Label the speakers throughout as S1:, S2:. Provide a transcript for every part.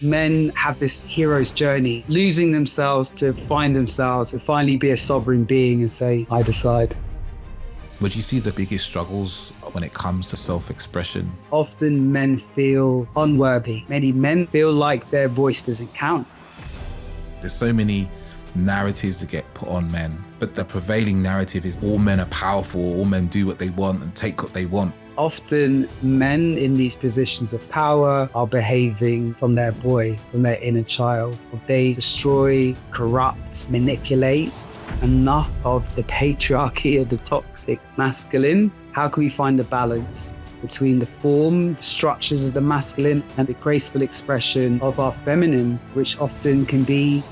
S1: Men have this hero's journey, losing themselves to find themselves, to finally be a sovereign being and say, I decide.
S2: Would you see the biggest struggles when it comes to self-expression?
S1: Often men feel unworthy. Many men feel like their voice doesn't count.
S2: There's so many narratives that get put on men, but the prevailing narrative is all men are powerful, all men do what they want and take what they want.
S1: Often men in these positions of power are behaving from their boy, from their inner child. They destroy, corrupt, manipulate enough of the patriarchy of the toxic masculine. How can we find the balance between the form, the structures of the masculine and the graceful expression of our feminine, which often can be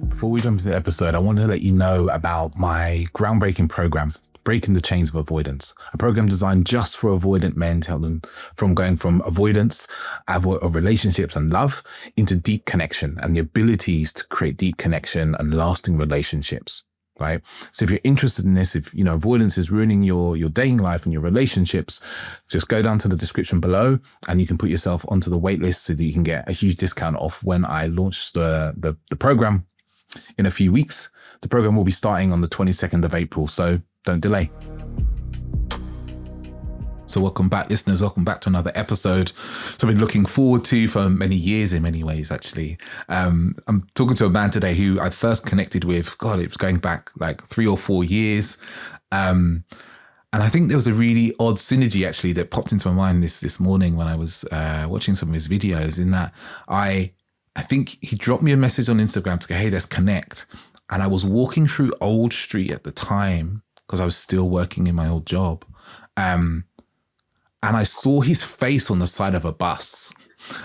S2: Before we jump into the episode, I want to let you know about my groundbreaking program, Breaking the Chains of Avoidance, a program designed just for avoidant men to help them from going from avoidance of relationships and love into deep connection and the abilities to create deep connection and lasting relationships, right? So if you're interested in this, if avoidance is ruining your dating life and your relationships, just go down to the description below and you can put yourself onto the wait list so that you can get a huge discount off when I launch the program in a few weeks. The program will be starting on the 22nd of April, so don't delay. So welcome back, listeners. Welcome back to another episode. So I've been looking forward to for many years in many ways, actually. I'm talking to a man today who I first connected with, God, it was going back like 3 or 4 years. And I think there was a really odd synergy actually that popped into my mind this morning when I was watching some of his videos, in that I think he dropped me a message on Instagram to go, hey, let's connect. And I was walking through Old Street at the time because I was still working in my old job. And I saw his face on the side of a bus.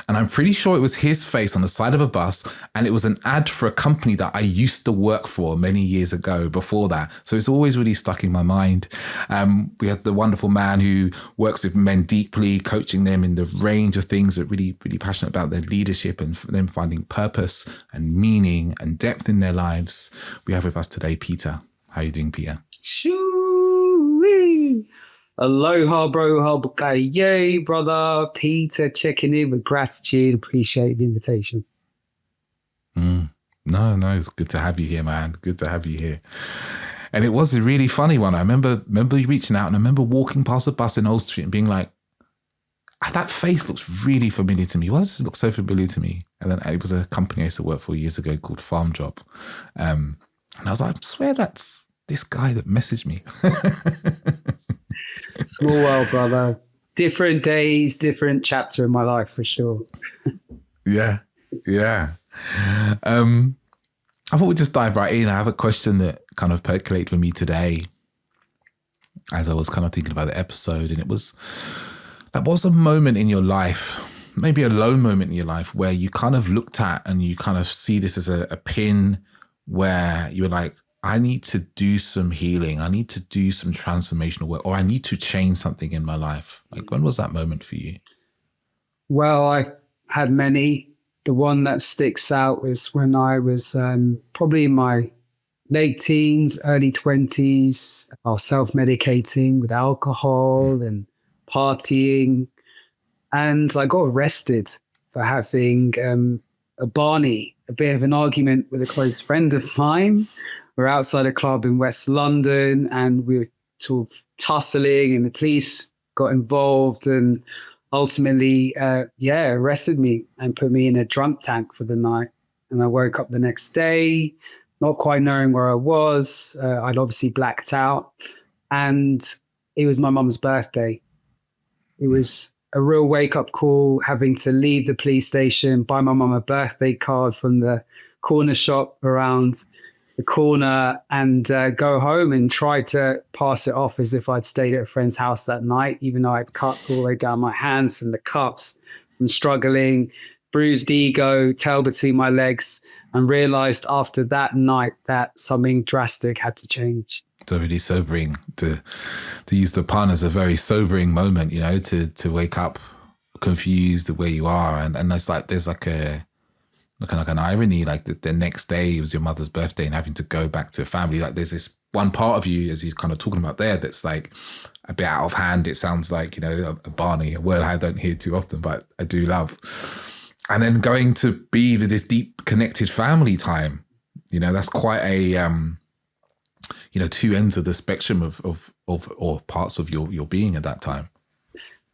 S2: And I'm pretty sure it was his face on the side of a bus. And it was an ad for a company that I used to work for many years ago before that. So it's always really stuck in my mind. We had the wonderful man who works with men deeply, coaching them in the range of things that are really, really passionate about their leadership and for them finding purpose and meaning and depth in their lives. We have with us today, Peter. How are you doing, Peter?
S1: shoo-wee. Aloha, bro, yay, brother. Peter checking in with gratitude. Appreciate the invitation.
S2: No, it's good to have you here, man. Good to have you here. And it was a really funny one. I remember you reaching out, and I remember walking past the bus in Old Street and being like, that face looks really familiar to me. Why does it look so familiar to me? And then it was a company I used to work for years ago called Farm Job. And I was like, I swear that's this guy that messaged me.
S1: Small world, brother. Different days, different chapter in my life for sure.
S2: Yeah. I thought we'd just dive right in. I have a question that kind of percolated for me today as I was kind of thinking about the episode. And it was, that was a moment in your life, maybe a low moment in your life, where you kind of looked at and you kind of see this as a pin where you were like, I need to do some healing. I need to do some transformational work, or I need to change something in my life. Like, when was that moment for you?
S1: Well, I had many. The one that sticks out was when I was probably in my late teens, early 20s. I was self-medicating with alcohol and partying. And I got arrested for having a Barney, a bit of an argument with a close friend of mine. We're outside a club in West London and we were sort of tussling, and the police got involved and ultimately, arrested me and put me in a drunk tank for the night. And I woke up the next day, not quite knowing where I was. I'd obviously blacked out, and it was my mum's birthday. It was a real wake-up call, having to leave the police station, buy my mum a birthday card from the corner shop around the corner, and go home and try to pass it off as if I'd stayed at a friend's house that night, even though I had cuts all the way down my hands from the cuffs and struggling, bruised ego, tail between my legs, and realized after that night that something drastic had to change.
S2: So really sobering, to use the pun, as a very sobering moment, to wake up confused where you are. And there's like a kind of like an irony, like the next day was your mother's birthday and having to go back to family. Like there's this one part of you, as you're kind of talking about there, that's like a bit out of hand. It sounds like, a Barney, a word I don't hear too often, but I do love. And then going to be with this deep connected family time, that's quite a, two ends of the spectrum of or parts of your being at that time.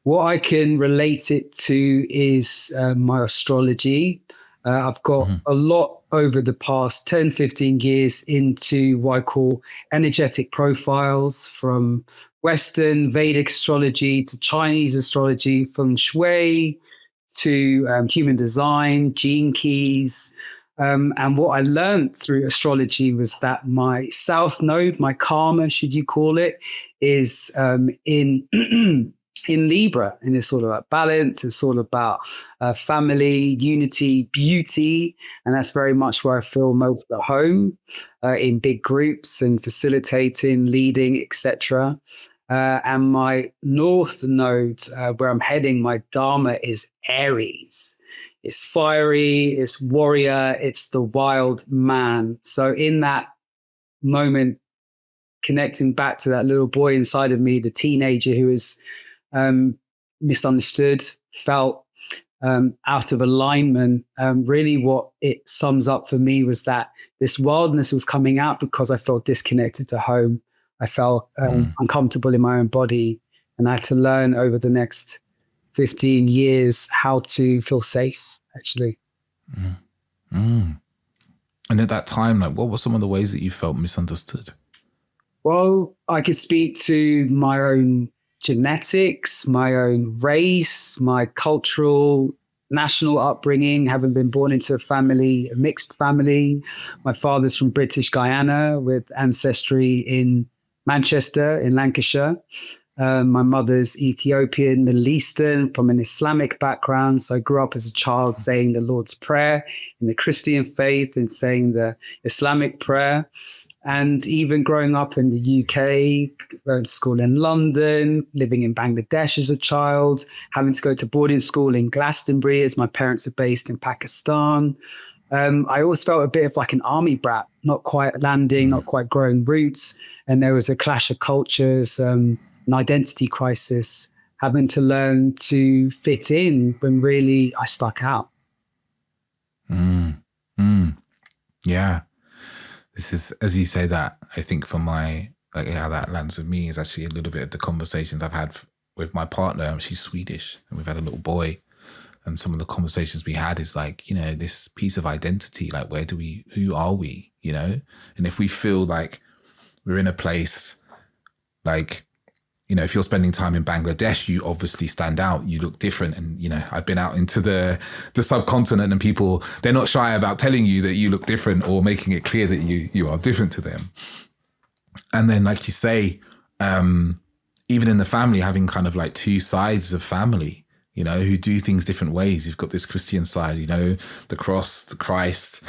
S1: What I can relate it to is my astrology. I've got a lot over the past 10, 15 years into what I call energetic profiles, from Western Vedic astrology to Chinese astrology, feng shui to human design, gene keys. And what I learned through astrology was that my south node, my karma, should you call it, is in in Libra, and it's all about balance. It's all about family, unity, beauty, and that's very much where I feel most at home, in big groups and facilitating, leading, etc. And my north node, where I'm heading, my dharma is Aries. It's fiery, it's warrior, it's the wild man. So in that moment, connecting back to that little boy inside of me, the teenager who is misunderstood, felt out of alignment. Really what it sums up for me was that this wildness was coming out because I felt disconnected to home. I felt uncomfortable in my own body, and I had to learn over the next 15 years how to feel safe, actually.
S2: And at that time, like, what were some of the ways that you felt misunderstood?
S1: Well, I could speak to my own genetics, my own race, my cultural, national upbringing, having been born into a mixed family. My father's from British Guyana with ancestry in Manchester in Lancashire. My mother's Ethiopian, Middle Eastern, from an Islamic background. So I grew up as a child saying the Lord's Prayer in the Christian faith and saying the Islamic prayer. And even growing up in the UK, going to school in London, living in Bangladesh as a child, having to go to boarding school in Glastonbury as my parents are based in Pakistan. I always felt a bit of like an army brat, not quite landing, not quite growing roots. And there was a clash of cultures, an identity crisis, having to learn to fit in when really I stuck out.
S2: Yeah. This is, as you say that, I think for my, like how that lands with me is actually a little bit of the conversations I've had with my partner. She's Swedish and we've had a little boy. And some of the conversations we had is like, this piece of identity, like who are we, And if we feel like we're in a place like, if you're spending time in Bangladesh, you obviously stand out, you look different. And, I've been out into the subcontinent and people, they're not shy about telling you that you look different or making it clear that you are different to them. And then, like you say, even in the family, having kind of like two sides of family, who do things different ways. You've got this Christian side, the cross, the Christ,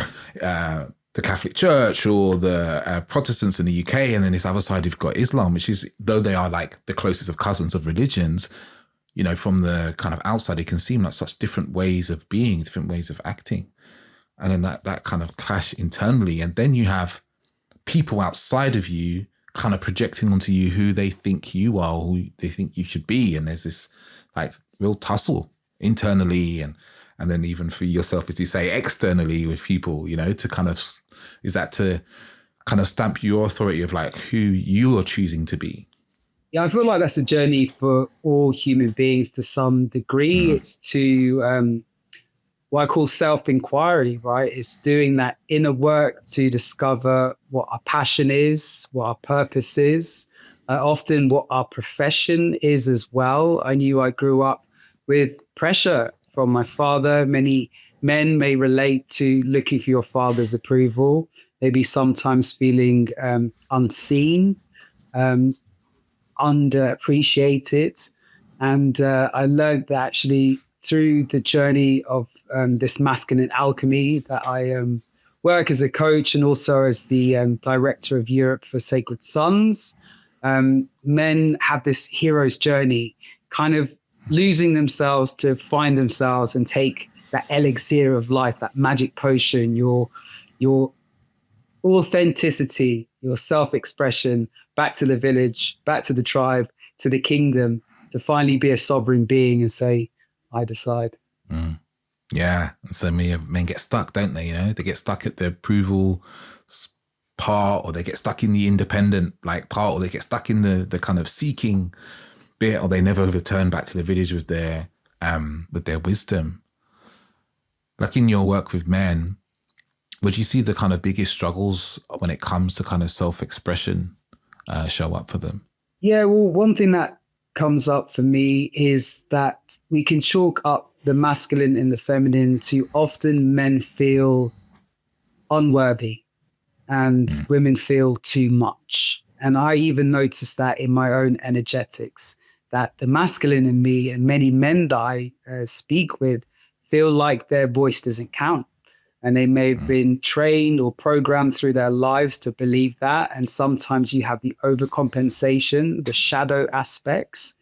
S2: the Catholic Church or the Protestants in the UK. And then this other side, you've got Islam, which is, though they are like the closest of cousins of religions, from the kind of outside, it can seem like such different ways of being, different ways of acting. And then that kind of clash internally. And then you have people outside of you kind of projecting onto you who they think you are, who they think you should be. And there's this like real tussle internally and then even for yourself, as you say, externally with people, to kind of, is that to kind of stamp your authority of like who you are choosing to be?
S1: Yeah, I feel like that's a journey for all human beings to some degree. It's to what I call self-inquiry, right? It's doing that inner work to discover what our passion is, what our purpose is, often what our profession is as well. I knew I grew up with pressure from my father. Many men may relate to looking for your father's approval, maybe sometimes feeling unseen, underappreciated. And I learned that actually through the journey of this masculine alchemy that I work as a coach and also as the director of Europe for Sacred Sons. Men have this hero's journey, kind of losing themselves to find themselves and take that elixir of life, that magic potion, your authenticity, your self-expression, back to the village, back to the tribe, to the kingdom, to finally be a sovereign being and say, I decide.
S2: Yeah. So many men get stuck, don't they? They get stuck at the approval part, or they get stuck in the independent part, or they get stuck in the kind of seeking bit, or they never return back to the village with their wisdom. Like in your work with men, would you see the kind of biggest struggles when it comes to kind of self-expression show up for them?
S1: Yeah, well, one thing that comes up for me is that we can chalk up the masculine and the feminine to often men feel unworthy and women feel too much. And I even noticed that in my own energetics, that the masculine in me and many men that I speak with feel like their voice doesn't count. And they may have been trained or programmed through their lives to believe that. And sometimes you have the overcompensation, the shadow aspects.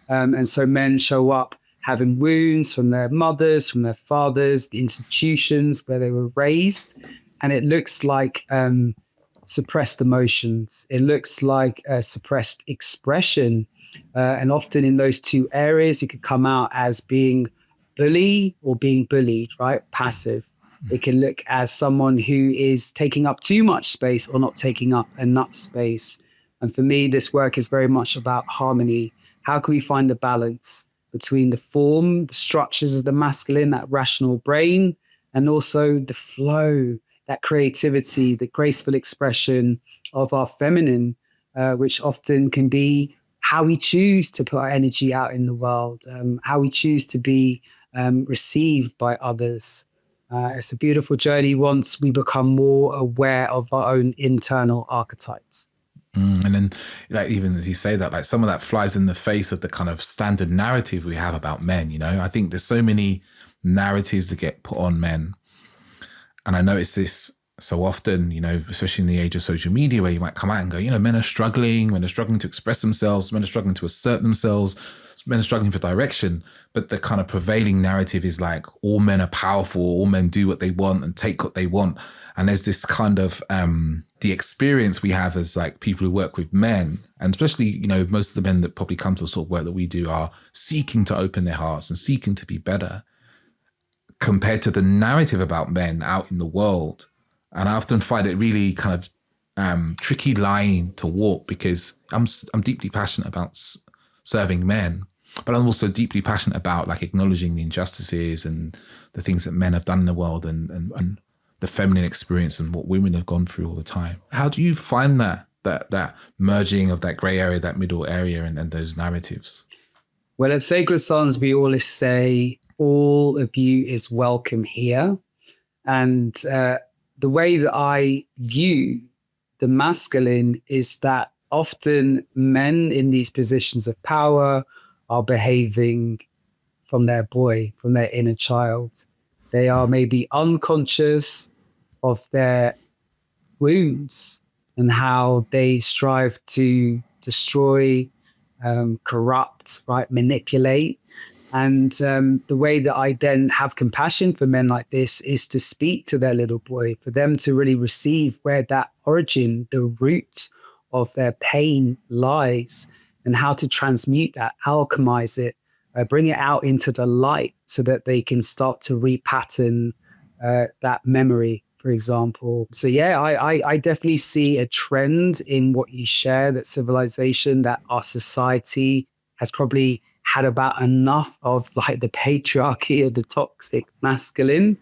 S1: And so men show up having wounds from their mothers, from their fathers, the institutions where they were raised. And it looks like suppressed emotions. It looks like suppressed expression. And often in those two areas, it could come out as being bully or being bullied, right? Passive. It can look as someone who is taking up too much space or not taking up enough space. And for me, this work is very much about harmony. How can we find the balance between the form, the structures of the masculine, that rational brain, and also the flow, that creativity, the graceful expression of our feminine, which often can be how we choose to put our energy out in the world, how we choose to be received by others. It's a beautiful journey once we become more aware of our own internal archetypes.
S2: And then, even as you say that, some of that flies in the face of the kind of standard narrative we have about men. I think there's so many narratives that get put on men. And I notice this so often, especially in the age of social media, where you might come out and go, men are struggling, men are struggling to express themselves, men are struggling to assert themselves, men are struggling for direction. But the kind of prevailing narrative is like, all men are powerful, all men do what they want and take what they want. And there's this kind of, the experience we have as people who work with men, and especially, most of the men that probably come to the sort of work that we do are seeking to open their hearts and seeking to be better, compared to the narrative about men out in the world. And I often find it really kind of tricky line to walk, because I'm deeply passionate about serving men, but I'm also deeply passionate about acknowledging the injustices and the things that men have done in the world, and the feminine experience and what women have gone through all the time. How do you find that merging of that gray area, that middle area, and those narratives?
S1: Well, at Sacred Sons, we always say, all of you is welcome here. And the way that I view the masculine is that often men in these positions of power are behaving from their boy, from their inner child. They are maybe unconscious of their wounds and how they strive to destroy, corrupt, right, manipulate. And the way that I then have compassion for men like this is to speak to their little boy, for them to really receive where that origin, the root of their pain lies, and how to transmute that, alchemize it, bring it out into the light so that they can start to repattern that memory, for example. So yeah, I definitely see a trend in what you share, that civilization, that our society has probably had about enough of the patriarchy of the toxic masculine.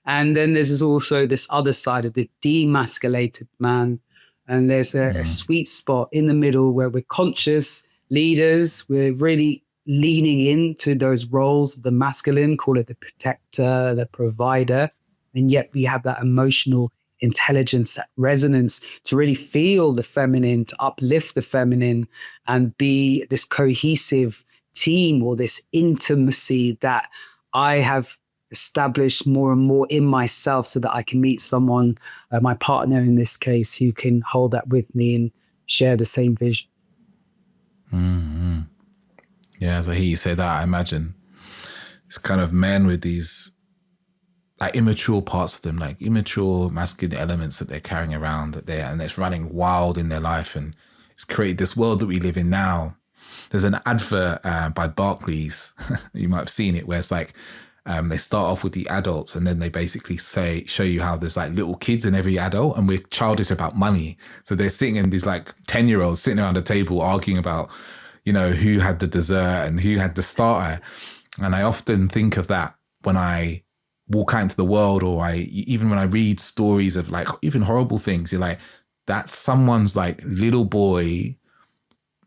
S1: And then there's also this other side of the demasculated man. And there's a sweet spot in the middle where we're conscious leaders, we're really leaning into those roles of the masculine, call it the protector, the provider. And yet we have that emotional intelligence, that resonance to really feel the feminine, to uplift the feminine and be this cohesive team, or this intimacy that I have established more and more in myself, so that I can meet someone, my partner in this case, who can hold that with me and share the same vision.
S2: Mm-hmm. Yeah, as I hear you say that, I imagine it's kind of men with these like immature parts of them, like immature masculine elements that they're carrying around, and it's running wild in their life, and it's created this world that we live in now. There's an advert by Barclays, you might have seen it, where it's like they start off with the adults, and then they basically show you how there's like little kids in every adult, and we're childish about money. So they're sitting in these like 10-year-olds sitting around a table arguing about, you know, who had the dessert and who had the starter. And I often think of that when I walk out into the world, or even when I read stories of like even horrible things, you're like, that's someone's like little boy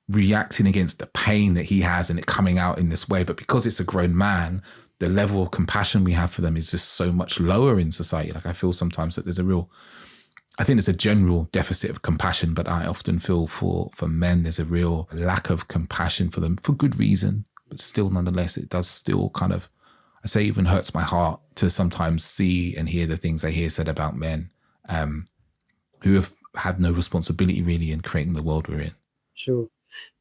S2: reacting against the pain that he has and it coming out in this way. But because it's a grown man, the level of compassion we have for them is just so much lower in society. Like I feel sometimes that I think there's a general deficit of compassion, but I often feel for men, there's a real lack of compassion for them for good reason. But still, nonetheless, it does still kind of, I say, even hurts my heart to sometimes see and hear the things I hear said about men who have had no responsibility really in creating the world we're in.
S1: Sure.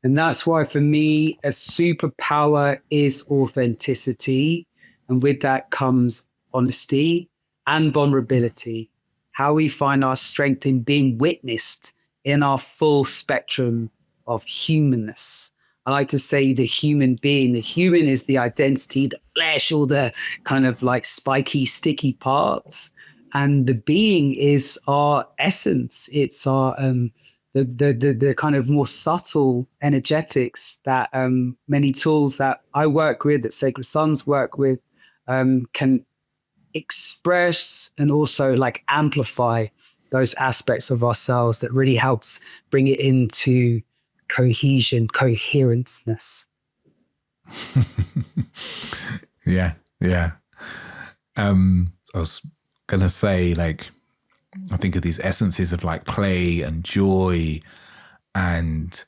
S1: And that's why for me, a superpower is authenticity. And with that comes honesty and vulnerability. How we find our strength in being witnessed in our full spectrum of humanness. I like to say the human being. The human is the identity, the flesh, all the kind of like spiky, sticky parts. And the being is our essence. It's our the kind of more subtle energetics that many tools that I work with, that Sacred Sons work with, can express and also like amplify those aspects of ourselves that really helps bring it into cohesion, coherenceness.
S2: Yeah. I was gonna say, like, I think of these essences of like play and joy and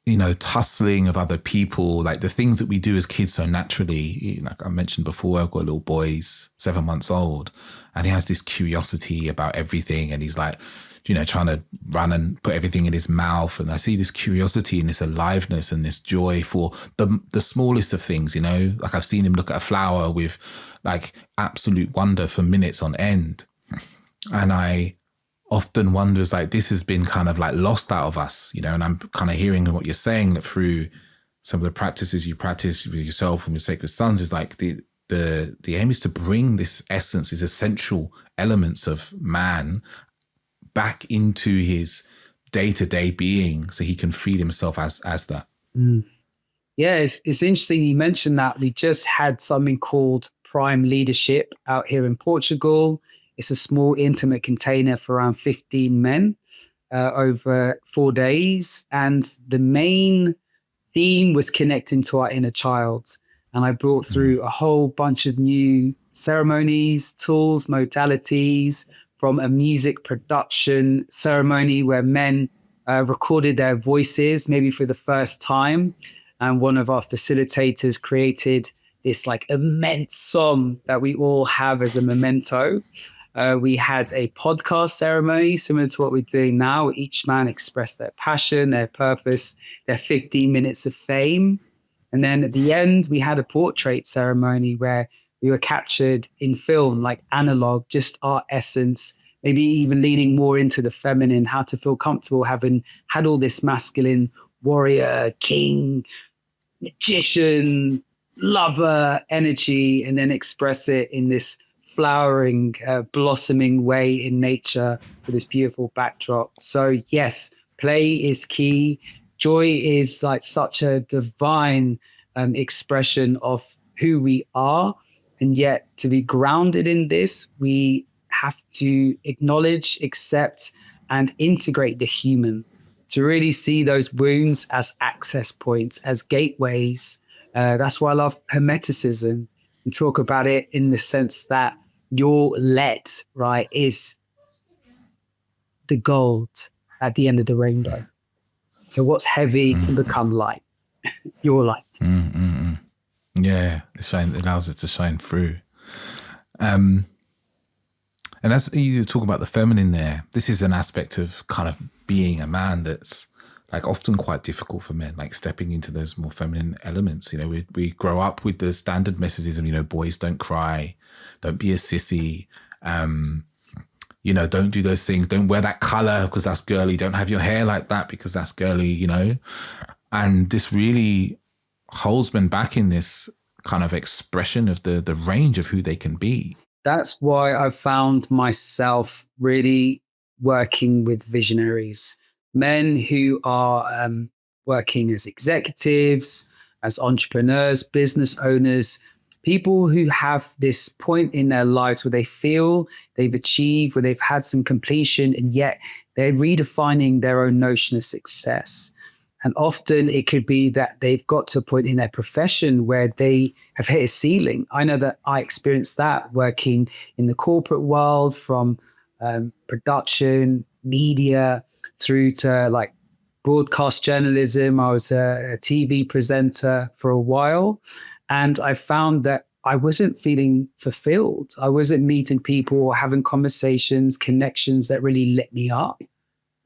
S2: you know, tussling of other people, like the things that we do as kids so naturally. Like I mentioned before, I've got a little boy, he's 7 months old, and he has this curiosity about everything, and he's like, you know, trying to run and put everything in his mouth. And I see this curiosity and this aliveness and this joy for the smallest of things, you know, like I've seen him look at a flower with like absolute wonder for minutes on end. And I often wonder, like, this has been kind of like lost out of us, you know, and I'm kind of hearing what you're saying, that through some of the practices you practice with yourself and with Sacred Sons is like the aim is to bring this essence, these essential elements of man back into his day-to-day being, so he can feed himself as that.
S1: Yeah, it's interesting you mentioned that. We just had something called Prime Leadership out here in Portugal. It's a small intimate container for around 15 men over 4 days, and the main theme was connecting to our inner child. And I brought through a whole bunch of new ceremonies, tools, modalities, from a music production ceremony where men recorded their voices maybe for the first time. And one of our facilitators created this like immense song that we all have as a memento. We had a podcast ceremony similar to what we're doing now. Each man expressed their passion, their purpose, their 15 minutes of fame. And then at the end, we had a portrait ceremony where we were captured in film, like analog, just our essence, maybe even leaning more into the feminine, how to feel comfortable having had all this masculine warrior, king, magician, lover energy, and then express it in this flowering, blossoming way in nature with this beautiful backdrop. So yes, play is key. Joy is like such a divine expression of who we are. And yet to be grounded in this, we have to acknowledge, accept, and integrate the human to really see those wounds as access points, as gateways. That's why I love Hermeticism and talk about it in the sense that your let, right, is the gold at the end of the rainbow. So what's heavy can become light, your light.
S2: Yeah, it allows it to shine through. And as you talk about the feminine there, this is an aspect of kind of being a man that's like often quite difficult for men, like stepping into those more feminine elements. You know, we grow up with the standard messages of, you know, boys don't cry, don't be a sissy, you know, don't do those things, don't wear that color because that's girly, don't have your hair like that because that's girly, you know. And this really holds men back in this kind of expression of the range of who they can be.
S1: That's why I found myself really working with visionaries, men who are working as executives, as entrepreneurs, business owners, people who have this point in their lives where they feel they've achieved, where they've had some completion, and yet they're redefining their own notion of success. And often it could be that they've got to a point in their profession where they have hit a ceiling. I know that I experienced that working in the corporate world, from production, media, through to like broadcast journalism. I was a TV presenter for a while, and I found that I wasn't feeling fulfilled. I wasn't meeting people or having conversations, connections that really lit me up.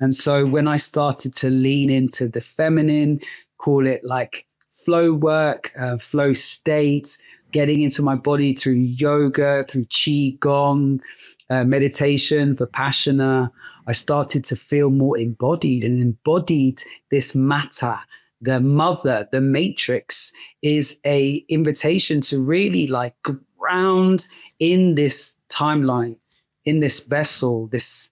S1: And so when I started to lean into the feminine, call it like flow work, flow state, getting into my body through yoga, through qigong, meditation, vipassana, I started to feel more embodied, and embodied this matter. The mother, the matrix, is a invitation to really like ground in this timeline, in this vessel, this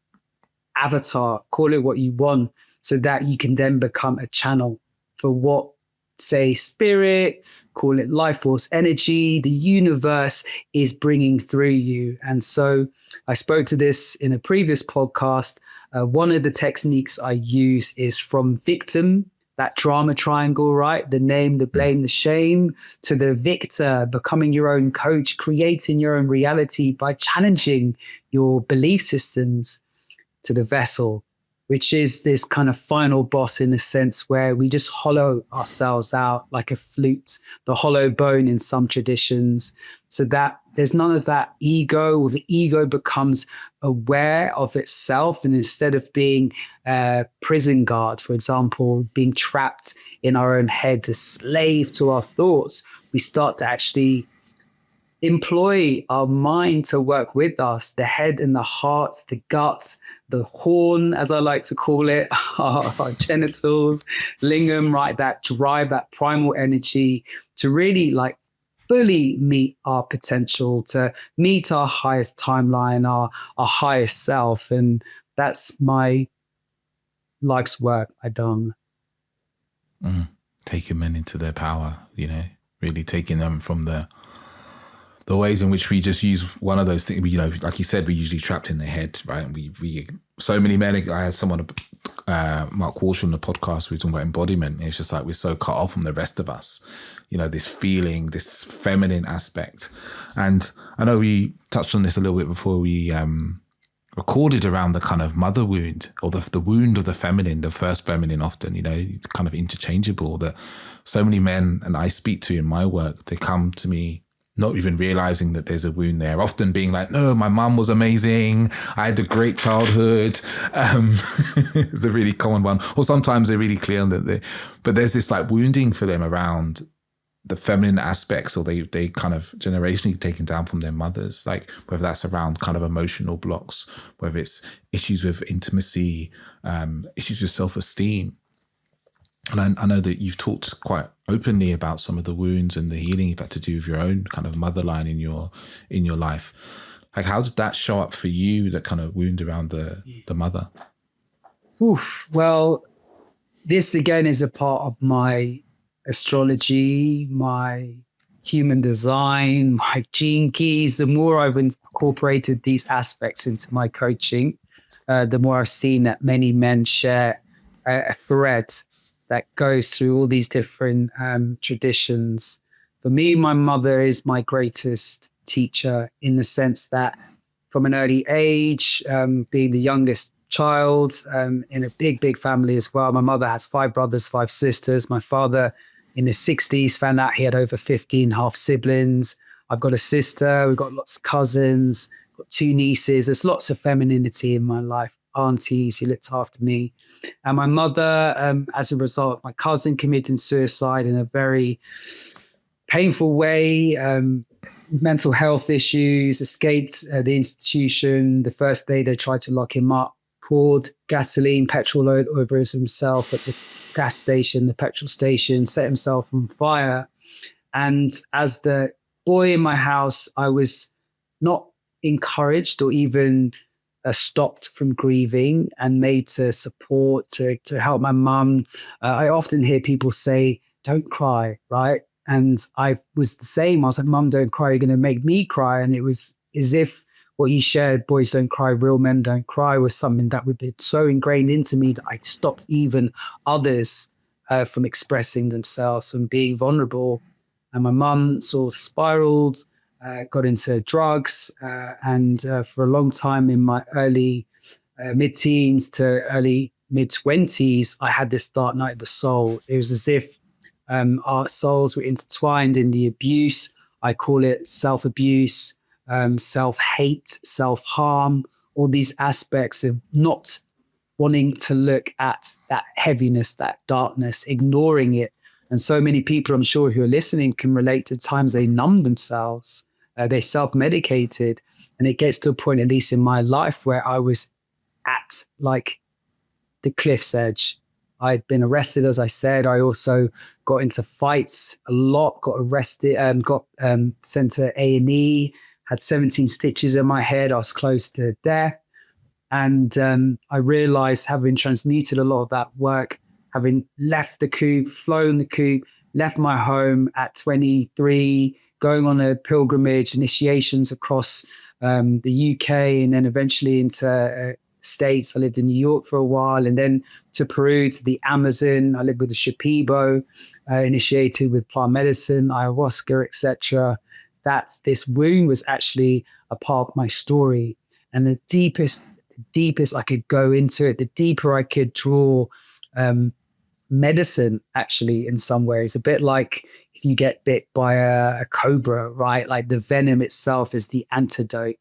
S1: avatar, call it what you want, so that you can then become a channel for what, say, spirit, call it life force energy, the universe is bringing through you. And so I spoke to this in a previous podcast. One of the techniques I use is from victim, that drama triangle, right? The name, the blame, the shame, to the victor, becoming your own coach, creating your own reality by challenging your belief systems, to the vessel, which is this kind of final boss in a sense where we just hollow ourselves out like a flute, the hollow bone in some traditions, so that there's none of that ego, or the ego becomes aware of itself. And instead of being a prison guard, for example, being trapped in our own heads, a slave to our thoughts, we start to actually employ our mind to work with us, the head and the heart, the gut, the horn, as I like to call it, our genitals, lingam, right? That drive, that primal energy to really like fully meet our potential, to meet our highest timeline, our highest self. And that's my life's work I've done.
S2: Taking men into their power, you know, really taking them from the ways in which we just use one of those things, you know, like you said, we're usually trapped in the head, right? And we so many men, I had someone, Mark Walsh on the podcast, we were talking about embodiment. And it's just like, we're so cut off from the rest of us, you know, this feeling, this feminine aspect. And I know we touched on this a little bit before we recorded, around the kind of mother wound, or the wound of the feminine, the first feminine often, you know, it's kind of interchangeable, that so many men, and I speak to in my work, they come to me not even realizing that there's a wound there, often being like, no, my mum was amazing, I had a great childhood. It's a really common one. Or sometimes they're really clear on that, but there's this like wounding for them around the feminine aspects, or they kind of generationally taken down from their mothers, like whether that's around kind of emotional blocks, whether it's issues with intimacy, issues with self-esteem. And I know that you've talked quite openly about some of the wounds and the healing you've had to do with your own kind of mother line in your life. Like, how did that show up for you, that kind of wound around the mother?
S1: Oof. Well, this again is a part of my astrology, my human design, my gene keys. The more I've incorporated these aspects into my coaching, the more I've seen that many men share a thread that goes through all these different traditions. For me, my mother is my greatest teacher, in the sense that from an early age, being the youngest child in a big family as well. My mother has 5 brothers, 5 sisters. My father in his 60s found out he had over 15 half siblings. I've got a sister, we've got lots of cousins, got 2 nieces. There's lots of femininity in my life. aunties who looked after me. And my mother, as a result of my cousin committing suicide in a very painful way, mental health issues, escaped the institution. The first day they tried to lock him up, poured gasoline, petrol over himself at the gas station, the petrol station, set himself on fire. And as the boy in my house, I was not encouraged or even stopped from grieving and made to support, to help my mum. I often hear people say, don't cry, right? And I was the same. I was like, Mum, don't cry. You're going to make me cry. And it was as if what you shared, boys don't cry, real men don't cry, was something that would be so ingrained into me that I stopped even others from expressing themselves, from being vulnerable. And my mum sort of spiraled, got into drugs. And for a long time in my early mid-teens to early mid-20s, I had this dark night of the soul. It was as if our souls were intertwined in the abuse. I call it self-abuse, self-hate, self-harm, all these aspects of not wanting to look at that heaviness, that darkness, ignoring it. And so many people, I'm sure, who are listening can relate to times they numbed themselves, they self-medicated. And it gets to a point, at least in my life, where I was at like the cliff's edge. I'd been arrested, as I said. I also got into fights a lot, got arrested, got sent to A&E, had 17 stitches in my head. I was close to death. And I realized, having transmuted a lot of that work, having left the coop, flown the coop, left my home at 23, going on a pilgrimage, initiations across the UK, and then eventually into States. I lived in New York for a while, and then to Peru, to the Amazon. I lived with the Shipibo, initiated with plant medicine, ayahuasca, etc. That this wound was actually a part of my story. And the deepest I could go into it, the deeper I could draw medicine, actually, in some ways. A bit like if you get bit by a cobra, right? Like the venom itself is the antidote.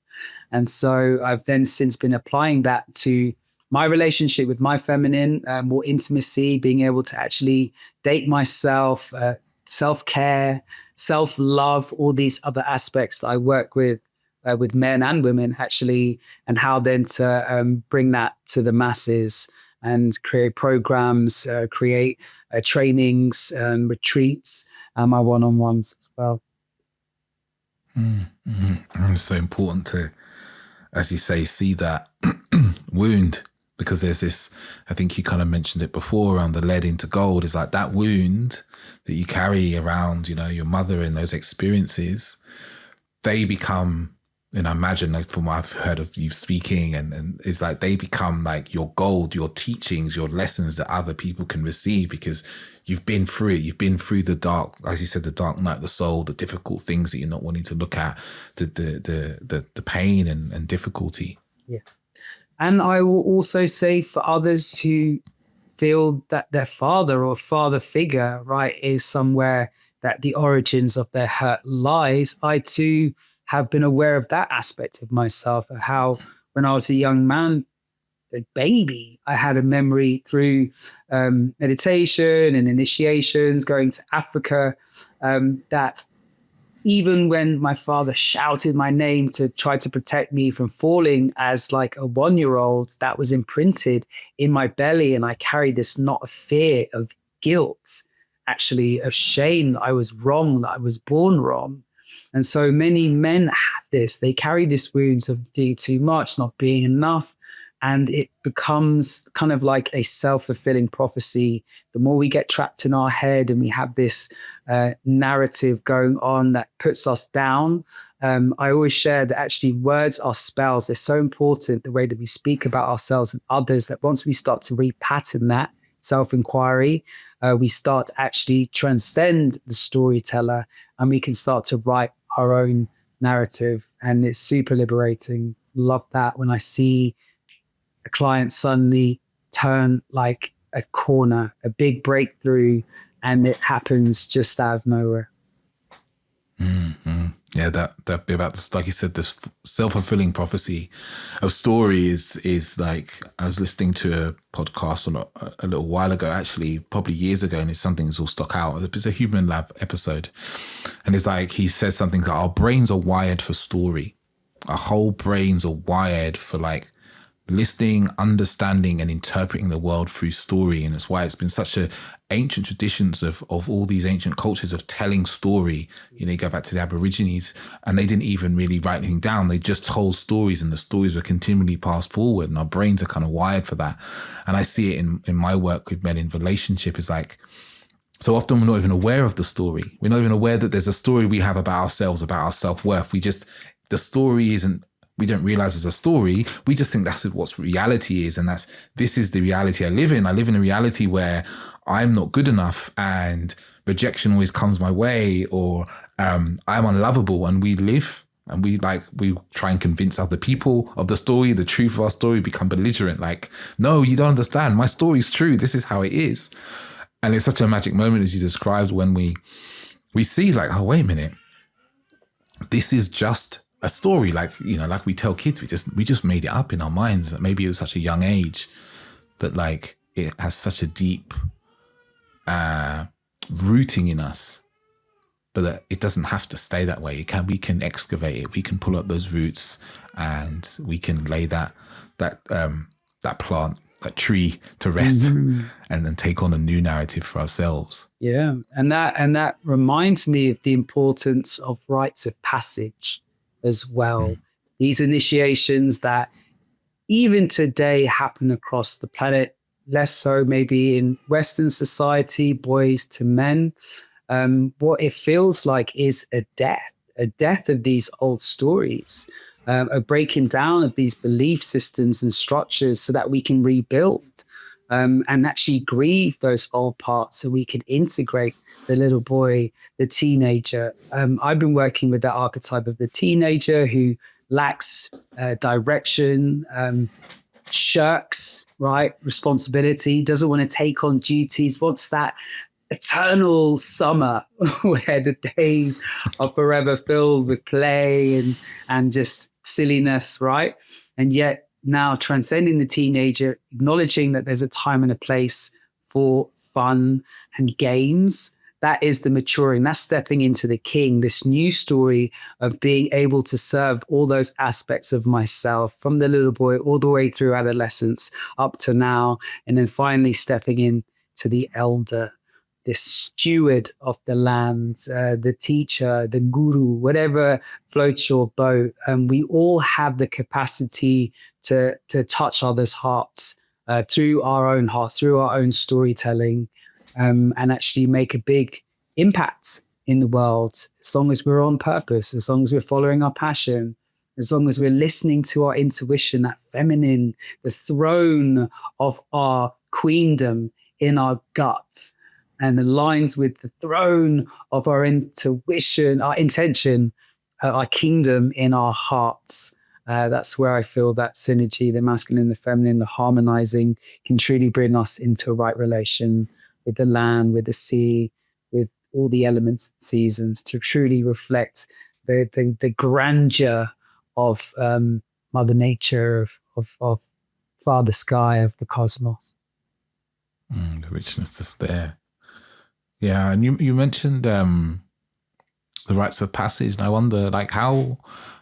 S1: And so I've then since been applying that to my relationship with my feminine, more intimacy, being able to actually date myself, self-care, self-love, all these other aspects that I work with men and women, actually, and how then to bring that to the masses and create programs, create trainings, retreats, my one-on-ones as well.
S2: Mm-hmm. It's so important to, as you say, see that wound, because there's this, I think you kind of mentioned it before, around the lead into gold. Is like that wound that you carry around, you know, your mother and those experiences, they become, and I imagine, like, from what I've heard of you speaking, and it's like they become like your gold, your teachings, your lessons that other people can receive, because you've been through it. You've been through the dark, as you said, the dark night of the soul, the difficult things that you're not wanting to look at, the pain and difficulty.
S1: Yeah. And I will also say, for others who feel that their father or father figure, right, is somewhere that the origins of their hurt lies, I too have been aware of that aspect of myself, of how when I was a young man, a baby, I had a memory through meditation and initiations, going to Africa, that even when my father shouted my name to try to protect me from falling as like a 1-year-old, that was imprinted in my belly. And I carried this knot of fear, of guilt, actually, of shame that I was wrong, that I was born wrong. And so many men have this. They carry this wounds of being too much, not being enough. And it becomes kind of like a self-fulfilling prophecy. The more we get trapped in our head and we have this narrative going on that puts us down, I always share that actually words are spells. They're so important, the way that we speak about ourselves and others, that once we start to repattern that self-inquiry, we start to actually transcend the storyteller, and we can start to write our own narrative. And it's super liberating. Love that when I see a client suddenly turn like a corner, a big breakthrough, and it happens just out of nowhere.
S2: Mm-hmm. Yeah, that bit about this, like you said, this self-fulfilling prophecy of story is like, I was listening to a podcast a little while ago, actually, probably years ago, and it's something that's all stuck out. It's a Human Lab episode. And it's like, he says something like, our brains are wired for story. Our whole brains are wired for like listening, understanding, and interpreting the world through story. And it's why it's been such a ancient traditions of all these ancient cultures of telling story. You know, you go back to the Aborigines, and they didn't even really write anything down. They just told stories, and the stories were continually passed forward. And our brains are kind of wired for that. And I see it in my work with men in relationship. Is like, so often we're not even aware of the story. We're not even aware that there's a story we have about ourselves, about our self-worth. The story isn't, we don't realize it's a story. We just think that's what reality is. And this is the reality I live in. I live in a reality where I'm not good enough and rejection always comes my way, or I'm unlovable. And we live and we try and convince other people of the story, the truth of our story, become belligerent. Like, no, you don't understand. My story's true. This is how it is. And it's such a magic moment, as you described, when we see like, oh, wait a minute, this is just a story. Like, you know, like we tell kids, we just made it up in our minds. Maybe it was such a young age that like it has such a deep rooting in us, but that it doesn't have to stay that way. We can excavate it. We can pull up those roots, and we can lay that plant, that tree to rest, and then take on a new narrative for ourselves.
S1: Yeah, and that reminds me of the importance of rites of passage as well. These initiations that even today happen across the planet, less so maybe in Western society, boys to men. What it feels like is a death of these old stories, a breaking down of these belief systems and structures so that we can rebuild and actually grieve those old parts so we can integrate the little boy, the teenager. I've been working with that archetype of the teenager who lacks direction, shirks, right? Responsibility, doesn't want to take on duties, wants that eternal summer where the days are forever filled with play and just silliness, right? And yet now transcending the teenager, acknowledging that there's a time and a place for fun and games. That is the maturing. That's stepping into the king, this new story of being able to serve all those aspects of myself from the little boy all the way through adolescence up to now. And then finally stepping in to the elder, the steward of the land, the teacher, the guru, whatever floats your boat. We all have the capacity to touch others' hearts through our own hearts, through our own storytelling, and actually make a big impact in the world, as long as we're on purpose, as long as we're following our passion, as long as we're listening to our intuition, that feminine, the throne of our queendom in our guts, and aligns with the throne of our intuition, our intention, our kingdom in our hearts. That's where I feel that synergy, the masculine, the feminine, the harmonizing can truly bring us into a right relation with the land, with the sea, with all the elements and seasons, to truly reflect the grandeur of Mother Nature, of Father Sky, of the cosmos.
S2: The richness is there. Yeah, and you mentioned the rites of passage, and I wonder, like, how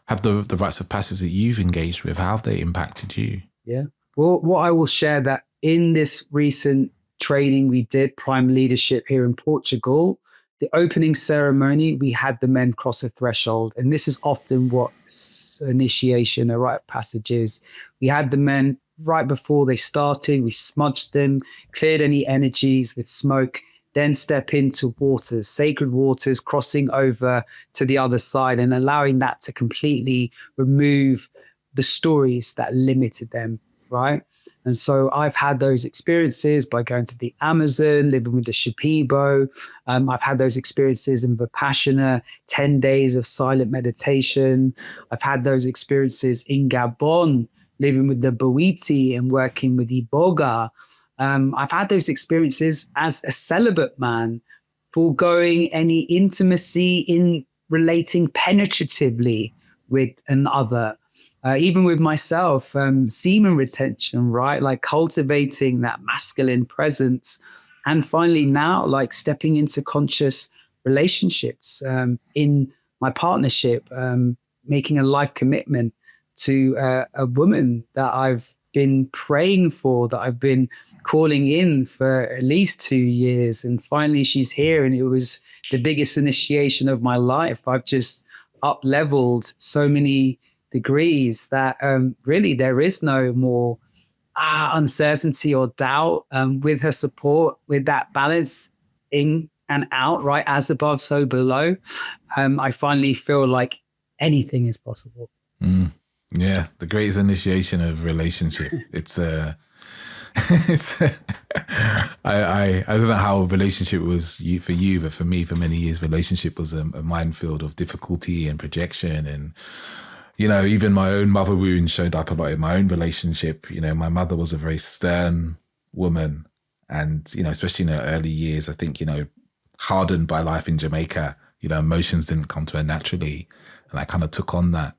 S2: have the rites of passage that you've engaged with, how have they impacted you?
S1: Yeah. Well, what I will share that in this recent training we did, Prime Leadership here in Portugal, the opening ceremony, we had the men cross a threshold. And this is often what initiation, a rite of passage is. We had the men right before they started, we smudged them, cleared any energies with smoke, then step into waters, sacred waters, crossing over to the other side and allowing that to completely remove the stories that limited them, right? And so I've had those experiences by going to the Amazon, living with the Shipibo. I've had those experiences in Vipassana, 10 days of silent meditation. I've had those experiences in Gabon, living with the Bawiti and working with Iboga. I've had those experiences as a celibate man, foregoing any intimacy in relating penetratively with another. Even with myself, semen retention, right? Like cultivating that masculine presence. And finally now, like stepping into conscious relationships in my partnership, making a life commitment to a woman that I've been praying for, that I've been calling in for at least 2 years. And finally she's here, and it was the biggest initiation of my life. I've just up leveled so many degrees that really there is no more uncertainty or doubt. With her support, with that balance in and out, right, as above, so below, I finally feel like anything is possible.
S2: Yeah, the greatest initiation of relationship. It's I don't know how relationship was for you, but for me, for many years, relationship was a minefield of difficulty and projection. And, you know, even my own mother wound showed up a lot in my own relationship. You know, my mother was a very stern woman. And, you know, especially in her early years, I think, you know, hardened by life in Jamaica, you know, emotions didn't come to her naturally. And I kind of took on that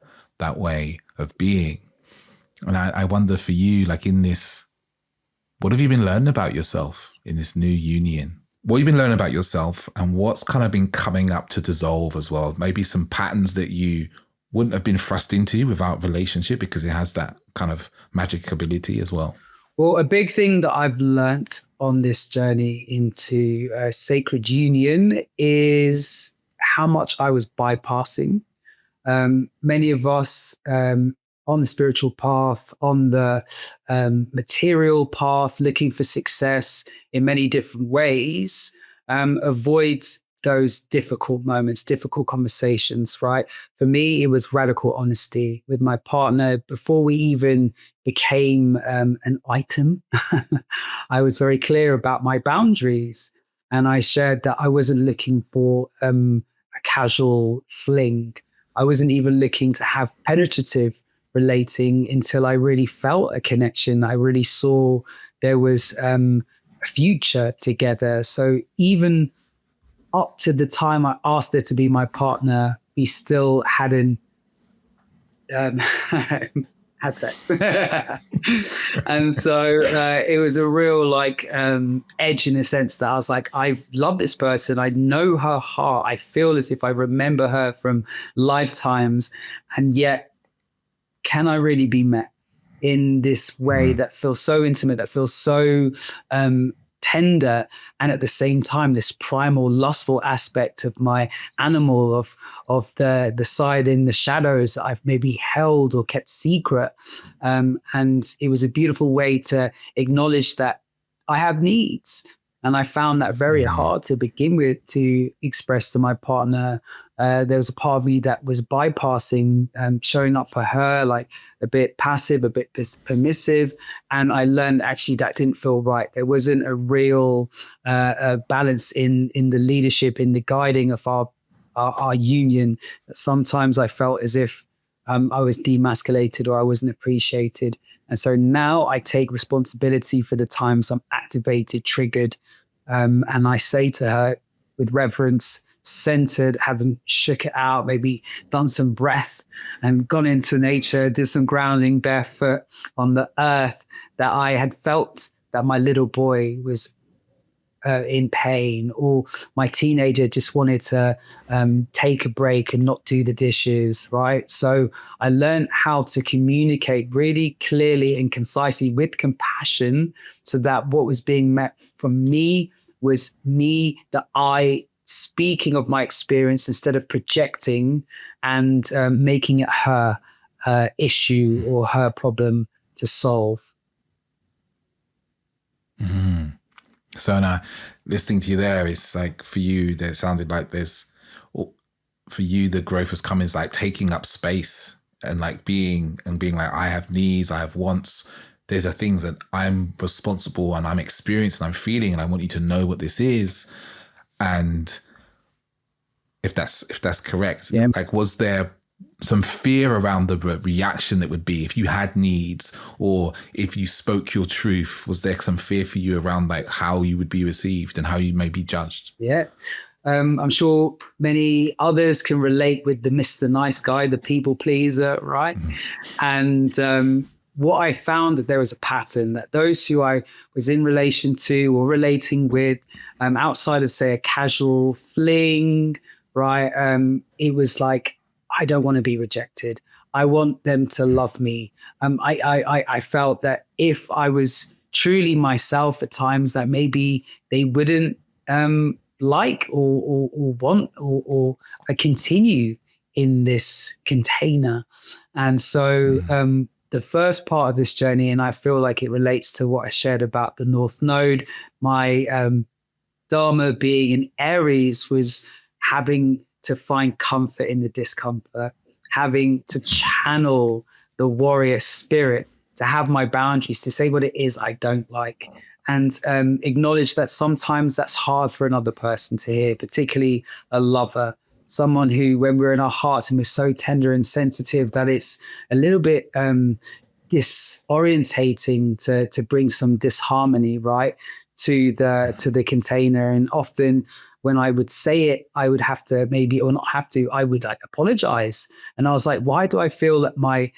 S2: way of being. And I wonder for you, like in this, what have you been learning about yourself in this new union? What have you been learning about yourself, and what's kind of been coming up to dissolve as well? Maybe some patterns that you wouldn't have been thrust into without relationship, because it has that kind of magic ability as well.
S1: Well, a big thing that I've learnt on this journey into sacred union is how much I was bypassing. Many of us on the spiritual path, on the material path, looking for success in many different ways, avoid those difficult moments, difficult conversations, right? For me, it was radical honesty with my partner. Before we even became an item, I was very clear about my boundaries. And I shared that I wasn't looking for a casual fling. I wasn't even looking to have penetrative relating until I really felt a connection. I really saw there was a future together. So even up to the time I asked her to be my partner, we still hadn't had sex. And so it was a real like edge, in a sense that I was like, I love this person. I know her heart. I feel as if I remember her from lifetimes. And yet, can I really be met in this way that feels so intimate, that feels so tender, and at the same time this primal lustful aspect of my animal, of the side in the shadows that I've maybe held or kept secret, and it was a beautiful way to acknowledge that I have needs. And I found that very hard to begin with to express to my partner. There was a part of me that was bypassing, showing up for her, like a bit passive, a bit permissive. And I learned actually that didn't feel right. There wasn't a real balance in the leadership, in the guiding of our union. Sometimes I felt as if I was demasculated or I wasn't appreciated. And so now I take responsibility for the times I'm activated, triggered. And I say to her with reverence, centered, having shook it out, maybe done some breath and gone into nature, did some grounding barefoot on the earth, that I had felt that my little boy was in pain, or my teenager just wanted to take a break and not do the dishes, right? So I learned how to communicate really clearly and concisely with compassion, so that what was being met from me was me, that I speaking of my experience instead of projecting and making it her issue or her problem to solve.
S2: Mm. So now, listening to you there, it's like for you, there sounded like there's, for you, the growth has come is like taking up space and like being like, I have needs, I have wants. There's a things that I'm responsible and I'm experiencing, I'm feeling, and I want you to know what this is. And if that's correct,
S1: yeah.
S2: Like, was there some fear around the reaction that would be if you had needs, or if you spoke your truth? Was there some fear for you around like how you would be received and how you may be judged?
S1: Yeah. I'm sure many others can relate with the Mr. Nice Guy, the people pleaser, right? And what I found that there was a pattern that those who I was in relation to or relating with, outside of, say, a casual fling, right? It was like, I don't want to be rejected. I want them to love me. I felt that if I was truly myself at times, that maybe they wouldn't like or want or continue in this container. And so the first part of this journey, and I feel like it relates to what I shared about the North Node, my Dharma being in Aries was having to find comfort in the discomfort, having to channel the warrior spirit, to have my boundaries, to say what it is I don't like, and acknowledge that sometimes that's hard for another person to hear, particularly a lover, someone who, when we're in our hearts and we're so tender and sensitive, that it's a little bit disorientating to bring some disharmony, right, to the container. And often when I would say it, I would have to maybe, or not have to, I would like apologize. And I was like, why do I feel that my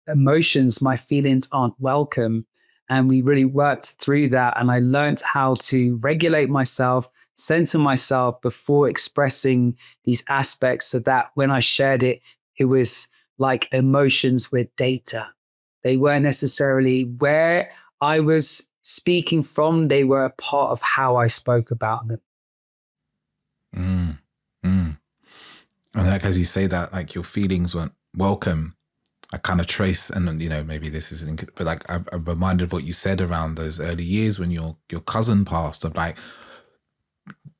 S1: emotions, my feelings aren't welcome? And we really worked through that. And I learned how to regulate myself, center myself before expressing these aspects, so that when I shared it, it was like emotions with data. They weren't necessarily where I was speaking from. They were a part of how I spoke about them.
S2: And like, as you say that, like, your feelings weren't welcome, I kind of trace, and you know, maybe this isn't, but like I'm reminded of what you said around those early years when your cousin passed, of like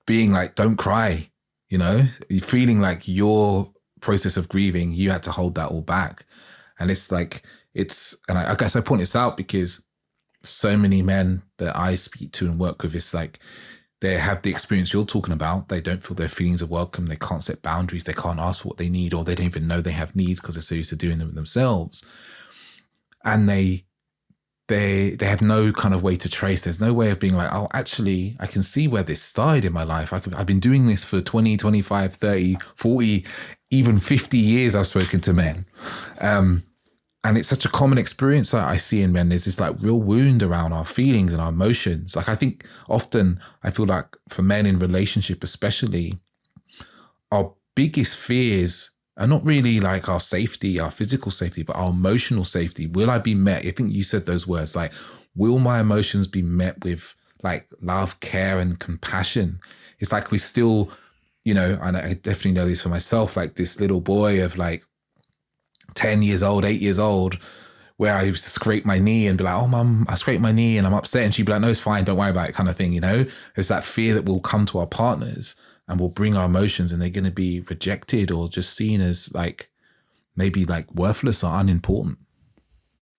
S2: being like, don't cry, you know, you feeling like your process of grieving, you had to hold that all back. And it's like, and I guess I point this out because so many men that I speak to and work with, it's like, they have the experience you're talking about. They don't feel their feelings are welcome. They can't set boundaries. They can't ask for what they need, or they don't even know they have needs because they're so used to doing them themselves. And they have no kind of way to trace. There's no way of being like, oh, actually, I can see where this started in my life. I've been doing this for 20, 25, 30, 40, even 50 years. I've spoken to men. And it's such a common experience that I see in men. There's this like real wound around our feelings and our emotions. Like, I think often I feel like for men in relationship especially, our biggest fears are not really like our safety, our physical safety, but our emotional safety. Will I be met? I think you said those words, like, will my emotions be met with like love, care, and compassion? It's like we still, you know, and I definitely know this for myself, like this little boy of like 10 years old, 8 years old, where I used to scrape my knee and be like, oh, mum, I scraped my knee and I'm upset. And she'd be like, no, it's fine. Don't worry about it, kind of thing. You know, there's that fear that will come to our partners and we'll bring our emotions, and they're going to be rejected or just seen as like, maybe like worthless or unimportant.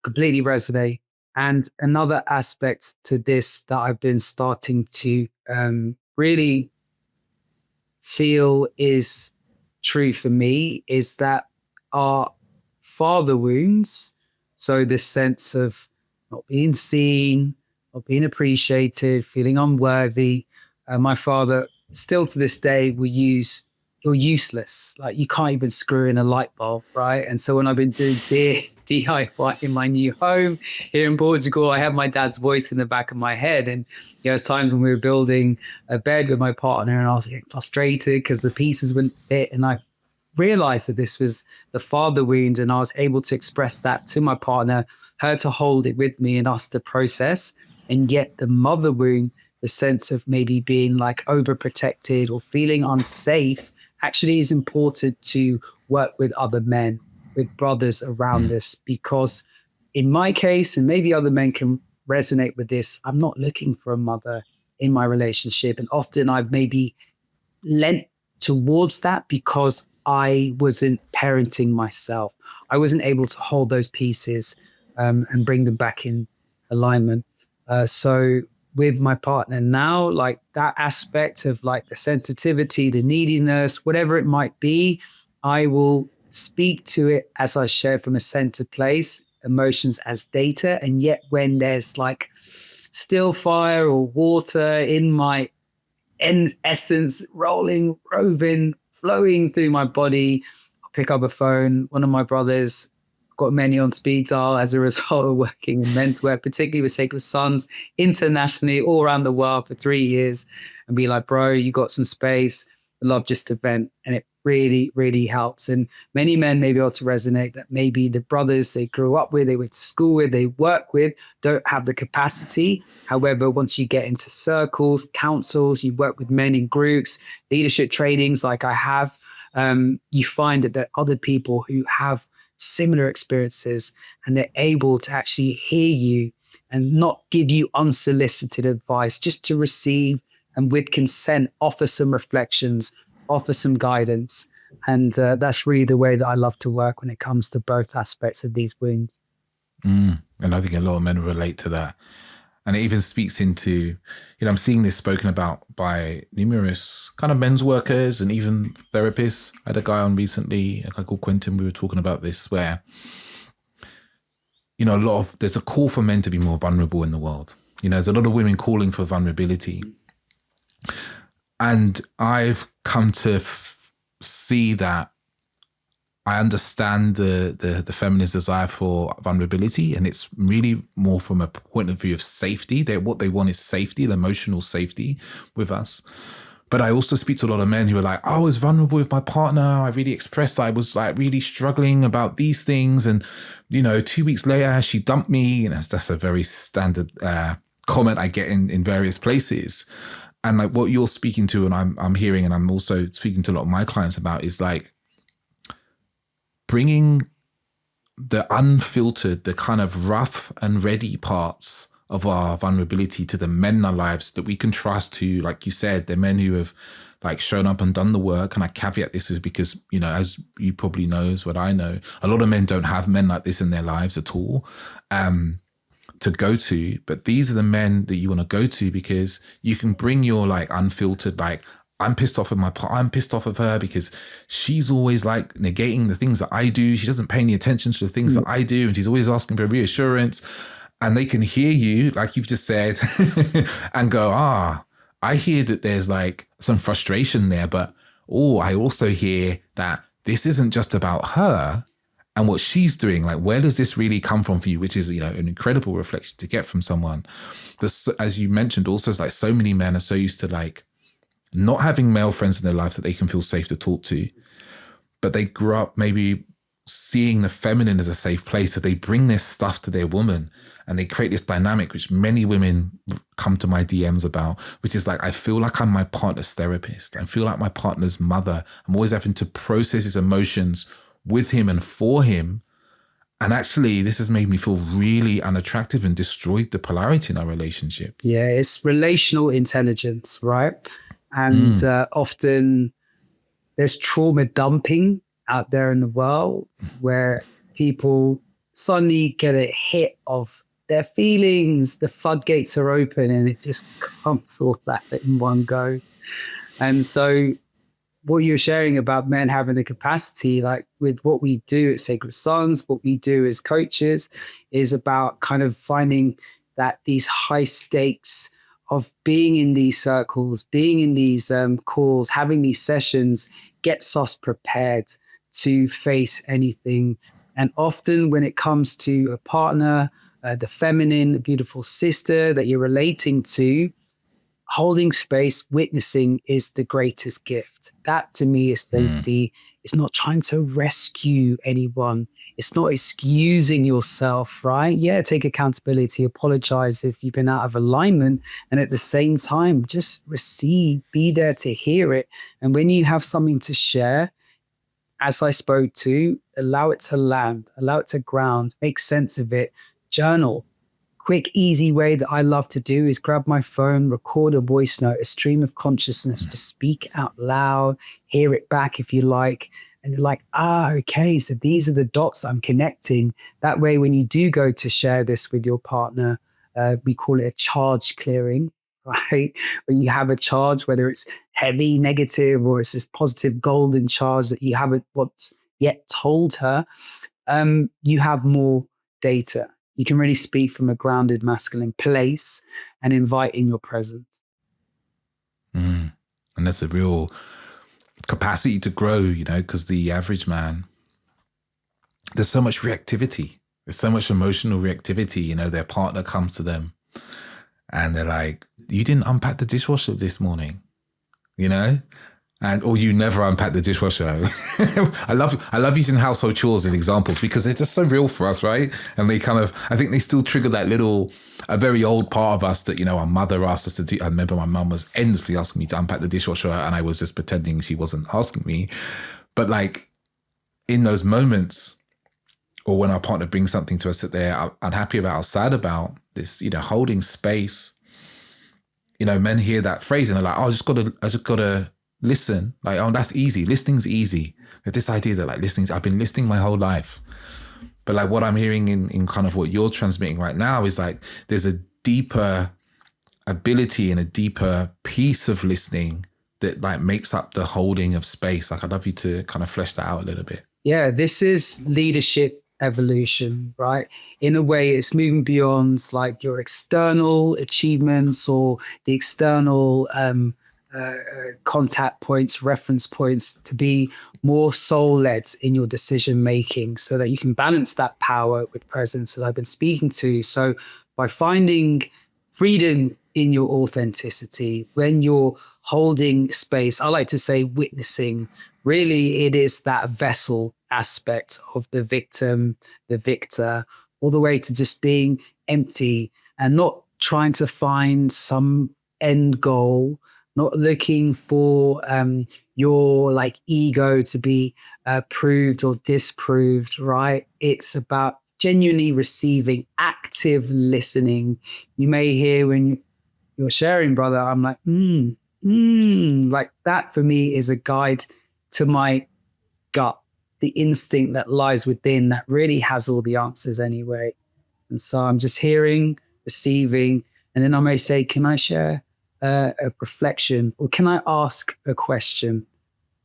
S1: Completely resonate. And another aspect to this that I've been starting to really feel is true for me is that our father wounds, so this sense of not being seen, not being appreciated, feeling unworthy. My father still to this day will use, you're useless. Like, you can't even screw in a light bulb, right? And so when I've been doing DIY in my new home here in Portugal, I have my dad's voice in the back of my head. And you know, there's times when we were building a bed with my partner and I was getting frustrated because the pieces wouldn't fit. And I realized that this was the father wound, and I was able to express that to my partner, her to hold it with me and us to process. And yet the mother wound, the sense of maybe being like overprotected or feeling unsafe, actually is important to work with other men, with brothers around this, because in my case, and maybe other men can resonate with this, I'm not looking for a mother in my relationship. And often I've maybe lent towards that because I wasn't parenting myself. I wasn't able to hold those pieces and bring them back in alignment. So with my partner now, like that aspect of like the sensitivity, the neediness, whatever it might be, I will speak to it as I share from a centered place, emotions as data. And yet when there's like still fire or water in my essence rolling, roving, flowing through my body. I'll pick up a phone. One of my brothers got many on speed dial as a result of working in menswear, particularly with Sacred Sons, internationally, all around the world for 3 years, and be like, bro, you got some space. I love just to vent. And it really, really helps. And many men may be able to resonate that maybe the brothers they grew up with, they went to school with, they work with, don't have the capacity. However, once you get into circles, councils, you work with men in groups, leadership trainings like I have, you find that there are other people who have similar experiences and they're able to actually hear you and not give you unsolicited advice, just to receive and with consent offer some reflections, offer some guidance. And that's really the way that I love to work when it comes to both aspects of these wounds.
S2: And I think a lot of men relate to that. And it even speaks into, I'm seeing this spoken about by numerous kind of men's workers and even therapists. I had a guy on recently, a guy called Quentin. We were talking about this where, there's a call for men to be more vulnerable in the world. There's a lot of women calling for vulnerability. And I've come to see that I understand the feminist desire for vulnerability, and it's really more from a point of view of safety. What they want is safety, the emotional safety with us. But I also speak to a lot of men who are like, I was vulnerable with my partner. I really expressed I was like really struggling about these things. And, 2 weeks later, she dumped me. And that's a very standard comment I get in various places. And like what you're speaking to, and I'm hearing, and I'm also speaking to a lot of my clients about, is like, bringing the unfiltered, the kind of rough and ready parts of our vulnerability to the men in our lives that we can trust, who, like you said, they're men who have like shown up and done the work. And I caveat this is because, as you probably know, as what I know, a lot of men don't have men like this in their lives at all to go to. But these are the men that you want to go to, because you can bring your like unfiltered, like, I'm pissed off I'm pissed off of her because she's always like negating the things that I do. She doesn't pay any attention to the things that I do. And she's always asking for reassurance. And they can hear you, like you've just said, and go, I hear that there's like some frustration there, but I also hear that this isn't just about her and what she's doing. Like, where does this really come from for you? Which is, an incredible reflection to get from someone. As you mentioned, also, it's like so many men are so used to like not having male friends in their lives that they can feel safe to talk to, but they grew up maybe seeing the feminine as a safe place. So they bring this stuff to their woman and they create this dynamic, which many women come to my DMs about, which is like, I feel like I'm my partner's therapist. I feel like my partner's mother. I'm always having to process his emotions with him and for him. And actually, this has made me feel really unattractive and destroyed the polarity in our relationship.
S1: Yeah, it's relational intelligence, right? And often there's trauma dumping out there in the world where people suddenly get a hit of their feelings, the floodgates are open and it just comes all that in one go. And so what you're sharing about men having the capacity, like with what we do at Sacred Sons, what we do as coaches, is about kind of finding that these high stakes of being in these circles, being in these calls, having these sessions gets us prepared to face anything. And often when it comes to a partner, the feminine, the beautiful sister that you're relating to, holding space, witnessing is the greatest gift. That to me is safety. It's not trying to rescue anyone. It's not excusing yourself, right? Yeah, take accountability, apologize if you've been out of alignment. And at the same time, just receive, be there to hear it. And when you have something to share, as I spoke to, allow it to land, allow it to ground, make sense of it, journal. Quick, easy way that I love to do is grab my phone, record a voice note, a stream of consciousness, just speak out loud, hear it back if you like. And you're like, okay, so these are the dots I'm connecting. That way, when you do go to share this with your partner, we call it a charge clearing, right? When you have a charge, whether it's heavy, negative, or it's this positive golden charge that you haven't what's yet told her, you have more data. You can really speak from a grounded masculine place and invite in your presence.
S2: And that's a real capacity to grow, because the average man, there's so much reactivity. There's so much emotional reactivity. Their partner comes to them and they're like, you didn't unpack the dishwasher this morning, or you never unpack the dishwasher. I love using household chores as examples because they're just so real for us, right? And they I think they still trigger that a very old part of us that, our mother asked us to do. I remember my mum was endlessly asking me to unpack the dishwasher and I was just pretending she wasn't asking me. But like in those moments, or when our partner brings something to us that they're unhappy about or sad about, this, holding space, men hear that phrase and they're like, oh, I just gotta listen. Like, oh, that's easy. Listening's easy. But this idea that I've been listening my whole life. But like what I'm hearing in kind of what you're transmitting right now is like, there's a deeper ability and a deeper piece of listening that like makes up the holding of space. Like, I'd love you to kind of flesh that out a little bit.
S1: Yeah, this is leadership evolution, right? In a way, it's moving beyond like your external achievements or the external contact points, reference points, to be more soul-led in your decision making so that you can balance that power with presence that I've been speaking to. So by finding freedom in your authenticity, when you're holding space, I like to say witnessing, really it is that vessel aspect of the victim, the victor, all the way to just being empty and not trying to find some end goal, not looking for your like ego to be proved or disproved, right? It's about genuinely receiving, active listening. You may hear when you're sharing, brother, I'm like, like that for me is a guide to my gut, the instinct that lies within that really has all the answers anyway. And so I'm just hearing, receiving, and then I may say, can I share a reflection, or can I ask a question?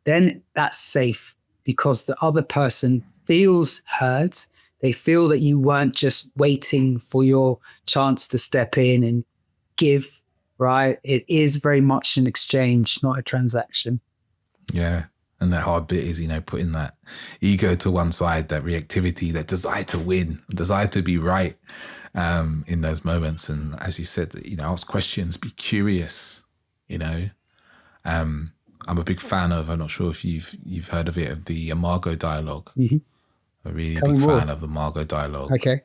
S1: Then that's safe because the other person feels heard. They feel that you weren't just waiting for your chance to step in and give, right? It is very much an exchange, not a transaction.
S2: Yeah. And that hard bit is, putting that ego to one side, that reactivity, that desire to win, desire to be right in those moments. And as you said, ask questions, be curious, I'm a big fan of, I'm not sure if you've heard of it, of the Imago dialogue. Mm-hmm. A really big fan of the Imago dialogue.
S1: Okay.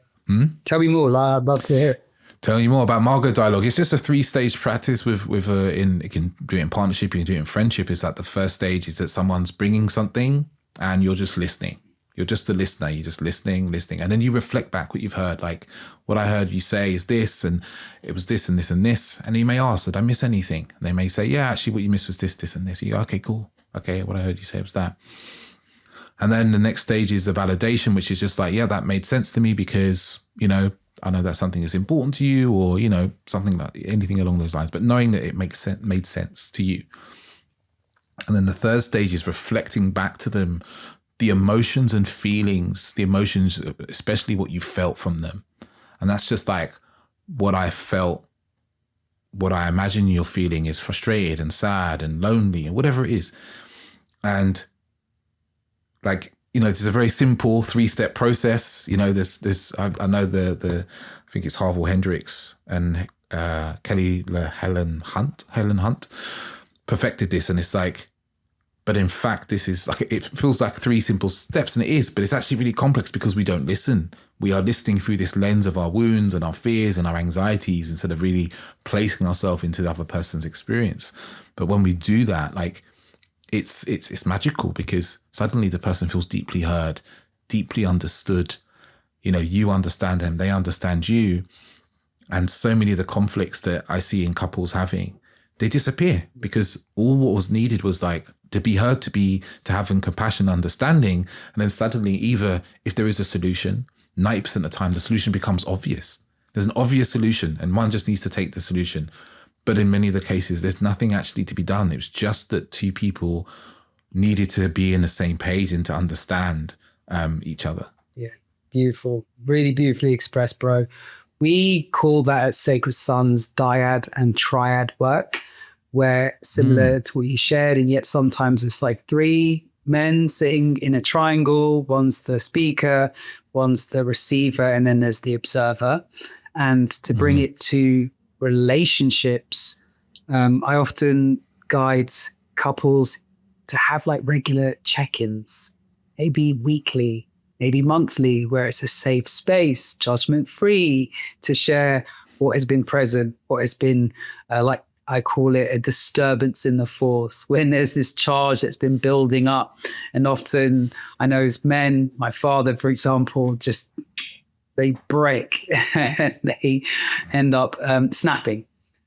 S1: Tell me more. I'd love to hear it.
S2: Tell you more about Imago dialogue. It's just a 3-stage practice you can do it in partnership, you can do it in friendship. It's like the first stage is that someone's bringing something and you're just listening. You're just a listener. You're just listening. And then you reflect back what you've heard. Like, what I heard you say is this, and it was this and this and this. And you may ask, did I miss anything? And they may say, yeah, actually what you missed was this, this and this. And you go, okay, cool. Okay, what I heard you say was that. And then the next stage is the validation, which is just like, yeah, that made sense to me because, I know that's something that's important to you, or, something like anything along those lines, but knowing that it made sense to you. And then the third stage is reflecting back to them the emotions and feelings, the emotions, especially what you felt from them. And that's just like what I felt, what I imagine you're feeling is frustrated and sad and lonely and whatever it is. And like, it's a very simple 3-step process. This I know I think it's Harville Hendricks and Helen Hunt perfected this. And it's like, but in fact, this is like, it feels like 3 simple steps, and it is, but it's actually really complex because we don't listen. We are listening through this lens of our wounds and our fears and our anxieties instead of really placing ourselves into the other person's experience. But when we do that, like, it's magical because suddenly the person feels deeply heard, deeply understood. You understand them, they understand you. And so many of the conflicts that I see in couples having, they disappear because all what was needed was like to be heard, to have compassion, understanding. And then suddenly, either if there is a solution, 90% of the time, the solution becomes obvious. There's an obvious solution and one just needs to take the solution. But in many of the cases, there's nothing actually to be done. It was just that 2 people needed to be in the same page and to understand each other.
S1: Yeah, beautiful. Really beautifully expressed, bro. We call that at Sacred Sons dyad and triad work. where similar to what you shared, and yet sometimes it's like three men sitting in a triangle. One's the speaker, one's the receiver, and then there's the observer. And to bring it to relationships, I often guide couples to have like regular check-ins, maybe weekly, maybe monthly, where it's a safe space, judgment-free, to share what has been present, what has been like I call it a disturbance in the force, when there's this charge that's been building up. And often I know as men, my father, for example, just they break and they end up snapping.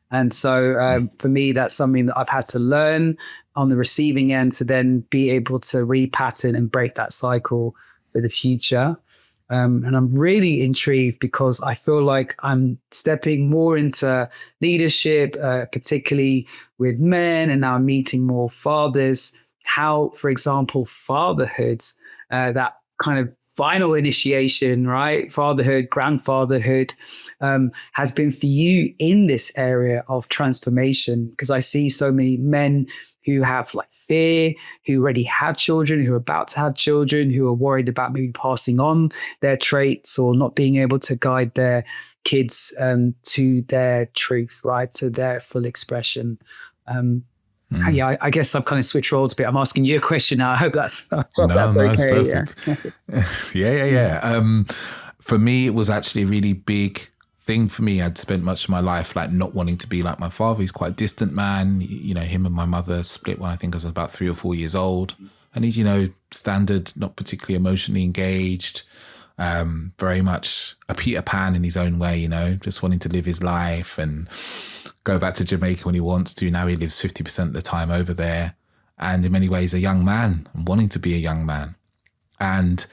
S1: And so for me, that's something that I've had to learn on the receiving end to then be able to repattern and break that cycle for the future. And I'm really intrigued because I feel like I'm stepping more into leadership, particularly with men, and now I'm meeting more fathers. How, for example, fatherhood, that kind of final initiation, right? Fatherhood, grandfatherhood, has been for you in this area of transformation. Because I see so many men who have like fear, who already have children, who are about to have children, who are worried about maybe passing on their traits or not being able to guide their kids to their truth, right? To their full expression. Yeah, I guess I've kind of switched roles a bit. I'm asking you a question now. I hope that's okay.
S2: It's perfect. Yeah. For me, it was actually a really big thing for me. I'd spent much of my life like not wanting to be like my father. He's quite a distant man. You know, him and my mother split when I think I was about 3 or 4 years old. And he's, you know, standard, not particularly emotionally engaged, very much a Peter Pan in his own way, you know, just wanting to live his life and go back to Jamaica when he wants to. Now he lives 50% of the time over there. And in many ways, a young man and wanting to be a young man. And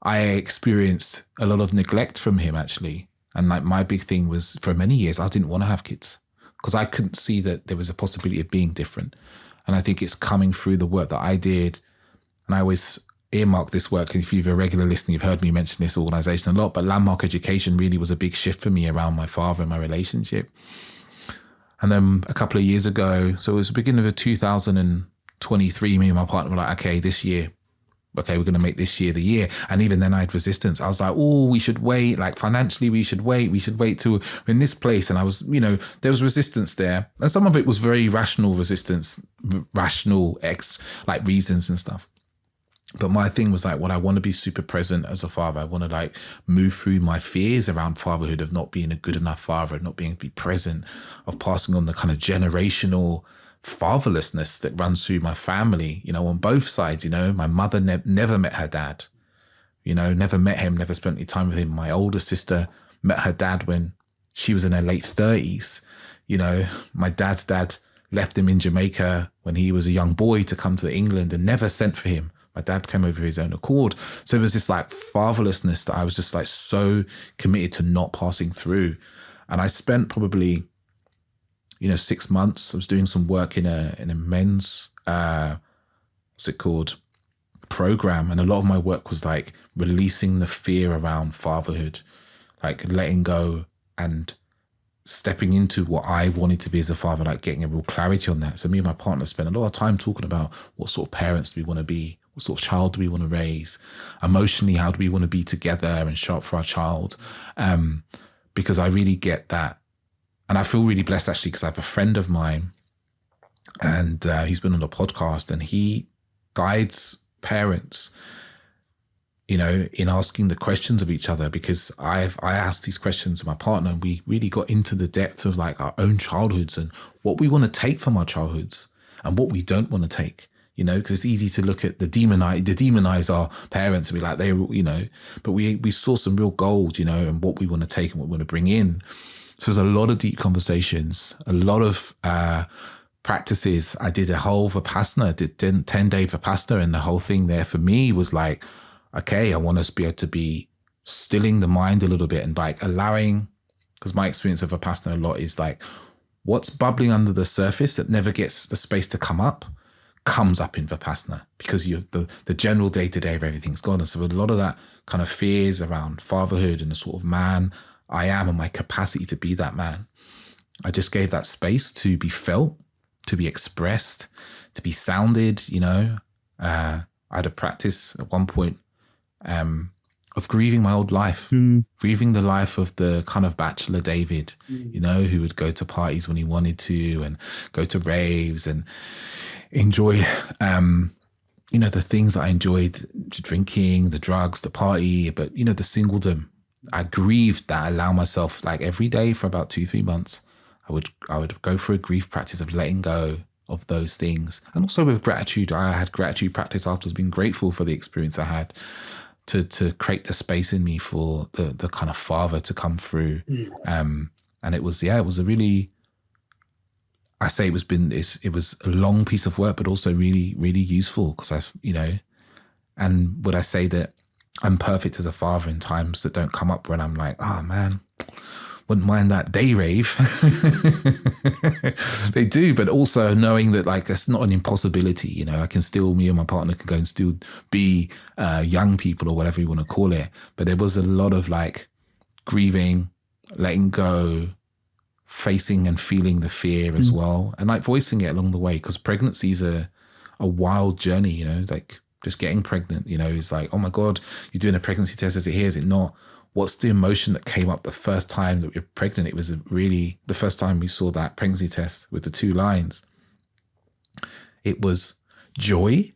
S2: I experienced a lot of neglect from him, actually. And like my big thing was, for many years, I didn't want to have kids because I couldn't see that there was a possibility of being different. And I think it's coming through the work that I did. And I always earmark this work. If you're a regular listener, you've heard me mention this organization a lot, but Landmark Education really was a big shift for me around my father and my relationship. And then a couple of years ago, so it was the beginning of 2023, me and my partner were like, okay, this year, okay, we're going to make this year the year. And even then I had resistance. I was like, oh, we should wait. Like financially, we should wait till we're in this place. And I was, you know, there was resistance there. And some of it was very rational resistance, like reasons and stuff. But my thing was like, well, I want to be super present as a father. I want to like move through my fears around fatherhood, of not being a good enough father, of not being able to be present, of passing on the kind of generational fatherlessness that runs through my family, you know, on both sides. You know, my mother never met her dad, you know, never met him, never spent any time with him. My older sister met her dad when she was in her late 30s. You know, my dad's dad left him in Jamaica when he was a young boy to come to England and never sent for him. My dad came over his own accord. So it was this like fatherlessness that I was just like so committed to not passing through. And I spent probably, 6 months. I was doing some work in a men's, what's it called, program. And a lot of my work was like releasing the fear around fatherhood, like letting go and stepping into what I wanted to be as a father, like getting a real clarity on that. So me and my partner spent a lot of time talking about what sort of parents do we want to be? What sort of child do we want to raise? Emotionally, how do we want to be together and show up for our child? Because I really get that. And I feel really blessed actually, because I have a friend of mine and he's been on the podcast and he guides parents, in asking the questions of each other, because I asked these questions to my partner and we really got into the depth of like our own childhoods and what we want to take from our childhoods and what we don't want to take. Because it's easy to look at demonize our parents and be like, but we saw some real gold, and what we want to take and what we want to bring in. So there's a lot of deep conversations, a lot of practices. I did a whole Vipassana, did 10-day Vipassana, and the whole thing there for me was like, okay, I want us to be able to be stilling the mind a little bit and like allowing, because my experience of Vipassana a lot is like, what's bubbling under the surface that never gets the space to come up, comes up in Vipassana, because the general day-to-day of everything's gone. And so a lot of that kind of fears around fatherhood and the sort of man I am and my capacity to be that man, I just gave that space to be felt, to be expressed, to be sounded, you know. I had a practice at one point of grieving my old life, grieving the life of the kind of bachelor David, you know, who would go to parties when he wanted to and go to raves and enjoy, you know, the things that I enjoyed, the drinking, the drugs, the party, but, you know, the singledom. I grieved that. I allow myself, like, every day for about 2-3 months, I would go through a grief practice of letting go of those things. And also with gratitude, I had gratitude practice afterwards, being grateful for the experience I had, to create the space in me for the kind of father to come through. And it was a really, I say it was a long piece of work, but also really, really useful, because I've, you know, and would I say that I'm perfect as a father in times that don't come up when I'm like, oh man, wouldn't mind that day rave. They do, but also knowing that, like, it's not an impossibility, you know. I can still, me and my partner can go and still be young people, or whatever you want to call it. But there was a lot of, like, grieving, letting go, facing and feeling the fear as well, and, like, voicing it along the way, because pregnancy is a wild journey, you know. Like, just getting pregnant, you know, is like, oh my God, you're doing a pregnancy test, is it here, is it not? What's the emotion that came up the first time that we were pregnant? It was really the first time we saw that pregnancy test with the 2 lines. It was joy,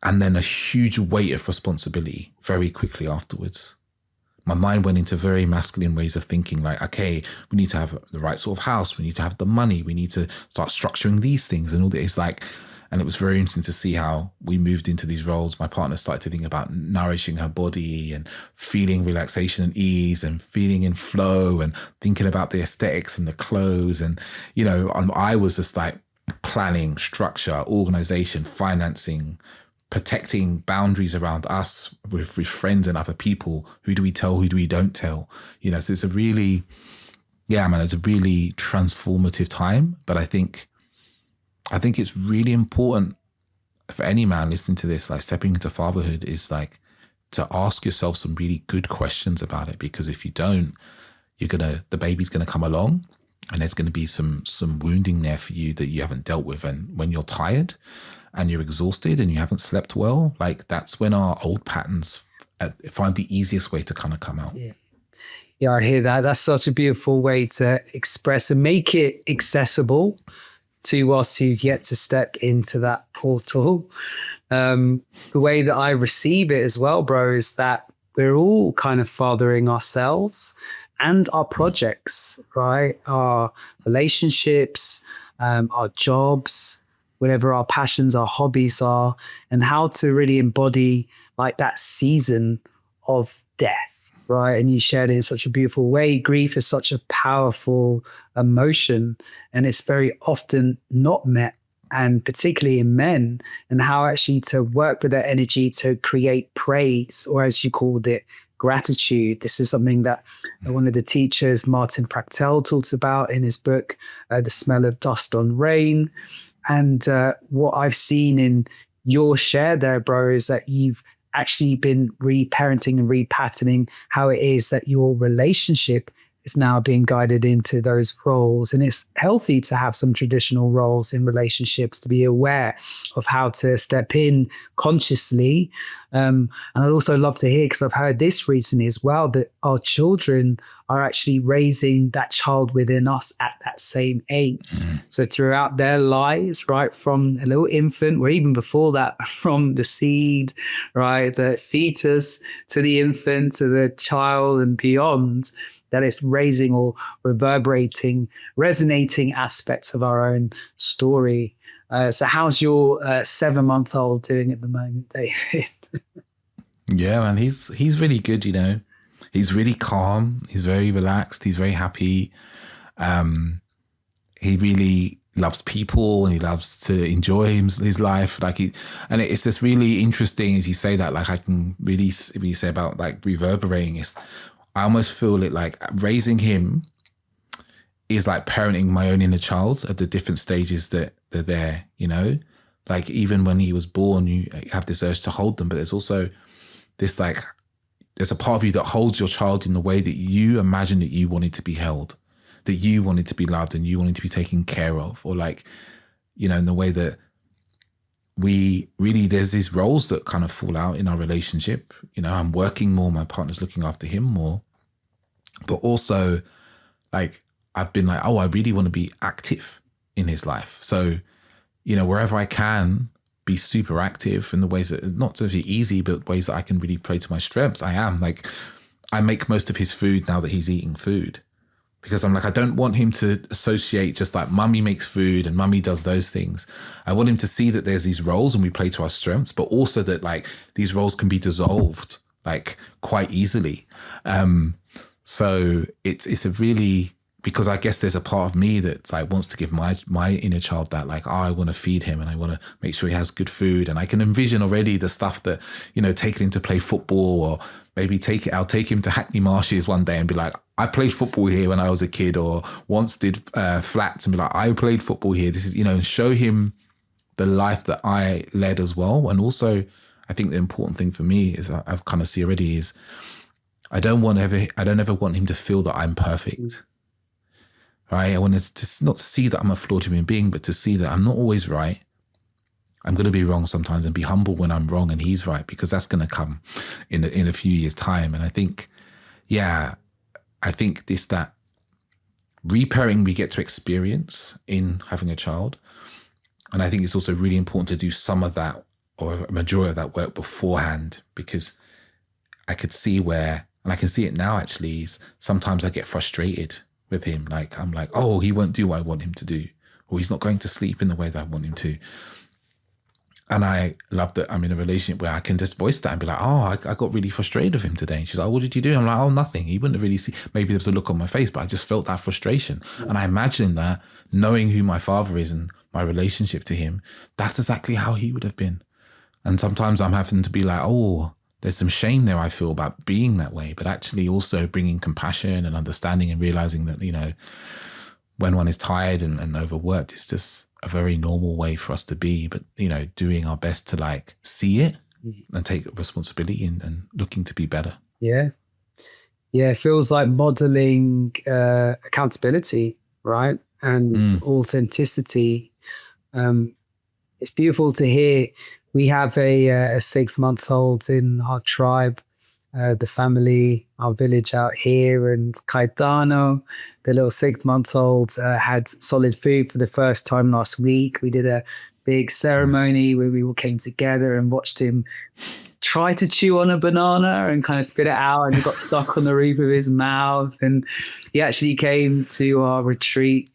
S2: and then a huge weight of responsibility very quickly afterwards. My mind went into very masculine ways of thinking, like, okay, we need to have the right sort of house, we need to have the money, we need to start structuring these things and all that. It's like, and it was very interesting to see how we moved into these roles. My partner started to think about nourishing her body and feeling relaxation and ease and feeling in flow and thinking about the aesthetics and the clothes. And, you know, I was just like planning, structure, organization, financing, protecting boundaries around us with friends and other people. Who do we tell? Who do we don't tell? You know, so it's a really, it's a really transformative time. But I think it's really important for any man listening to this, like, stepping into fatherhood, is like to ask yourself some really good questions about it. Because if you don't, the baby's gonna come along, and there's gonna be some wounding there for you that you haven't dealt with. And when you're tired and you're exhausted and you haven't slept well, like, that's when our old patterns find the easiest way to kind of come out.
S1: Yeah, I hear that. That's such a beautiful way to express and make it accessible to us who've yet to step into that portal. The way that I receive it as well, bro, is that we're all kind of fathering ourselves and our projects, right? Our relationships, our jobs, whatever our passions, our hobbies are, and how to really embody, like, that season of death, right? And you shared it in such a beautiful way. Grief is such a powerful emotion, and it's very often not met, and particularly in men, and how actually to work with that energy to create praise, or as you called it, gratitude. This is something that one of the teachers, Martin Practel, talks about in his book, The Smell of Dust on Rain. And what I've seen in your share there, bro, is that you've actually been reparenting and repatterning how it is that your relationship is now being guided into those roles. And it's healthy to have some traditional roles in relationships, to be aware of how to step in consciously. And I'd also love to hear, because I've heard this recently as well, that our children are actually raising that child within us at that same age. So throughout their lives, right, from a little infant, or even before that, from the seed, right, the fetus to the infant to the child and beyond, that it's raising or reverberating, resonating aspects of our own story. So how's your 7-month-old doing at the moment, David?
S2: Yeah, man, he's really good, you know. He's really calm. He's very relaxed. He's very happy. He really loves people, and he loves to enjoy his life. And it's just really interesting as you say that. Like, I can really say about, like, reverberating. I almost feel it like raising him is like parenting my own inner child at the different stages that they're there, you know? Like, even when he was born, you have this urge to hold them, but there's also this, like, there's a part of you that holds your child in the way that you imagine that you wanted to be held, that you wanted to be loved and you wanted to be taken care of. Or, like, you know, in the way that there's these roles that kind of fall out in our relationship. You know, I'm working more, my partner's looking after him more. But also, like, I've been like, oh, I really want to be active in his life. So, you know, wherever I can be super active in the ways that, not so easy, but ways that I can really play to my strengths, I am. Like, I make most of his food now that he's eating food. Because I'm like, I don't want him to associate just like mummy makes food and mummy does those things. I want him to see that there's these roles and we play to our strengths, but also that like these roles can be dissolved like quite easily. So it's a really, because I guess there's a part of me that like wants to give my inner child that, like, oh, I want to feed him and I want to make sure he has good food. And I can envision already the stuff that, you know, taking him to play football, or maybe I'll take him to Hackney Marshes one day and be like, I played football here when I was a kid, or once did flats, and be like, I played football here. This is, you know, and show him the life that I led as well. And also, I think the important thing for me is I've kind of see already is I don't ever want him to feel that I'm perfect. Right? I want to not see that I'm a flawed human being, but to see that I'm not always right. I'm going to be wrong sometimes, and be humble when I'm wrong and he's right, because that's going to come in a few years' time. And I think, that reparenting we get to experience in having a child. And I think it's also really important to do some of that, or a majority of that work beforehand, because I could see where, and I can see it now actually, is sometimes I get frustrated with him. Like, I'm like, oh, he won't do what I want him to do, or he's not going to sleep in the way that I want him to. And I love that I'm in a relationship where I can just voice that and be like, oh, I got really frustrated with him today. And she's like, what did you do? I'm like, oh, nothing. He wouldn't have really see. Maybe there was a look on my face, but I just felt that frustration. Yeah. And I imagine that, knowing who my father is and my relationship to him, that's exactly how he would have been. And sometimes I'm having to be like, oh, there's some shame there I feel about being that way, but actually also bringing compassion and understanding and realizing that, you know, when one is tired and overworked, it's just a very normal way for us to be, but, you know, doing our best to like see it and take responsibility and looking to be better.
S1: Yeah. Yeah. It feels like modeling accountability, right? And authenticity. It's beautiful to hear. We have a 6-month-old in our tribe, the family, our village out here, and Caetano, the little 6-month-old, had solid food for the first time last week. We did a big ceremony where we all came together and watched him try to chew on a banana and kind of spit it out, and it got stuck on the roof of his mouth. And he actually came to our retreat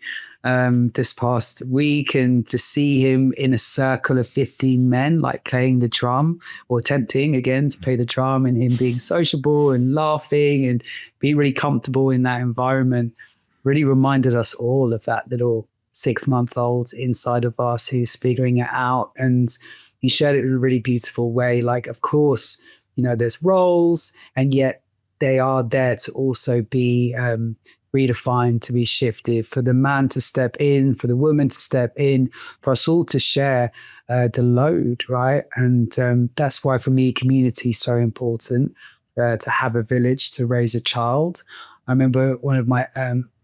S1: this past week, and to see him in a circle of 15 men, like playing the drum, or attempting again to play the drum, and him being sociable and laughing and being really comfortable in that environment, really reminded us all of that little 6-month-old inside of us who's figuring it out. And he shared it in a really beautiful way. Like, of course, you know, there's roles, and yet they are there to also be redefined, to be shifted, for the man to step in, for the woman to step in, for us all to share the load, right? And that's why, for me, community is so important, to have a village to raise a child. I remember one of my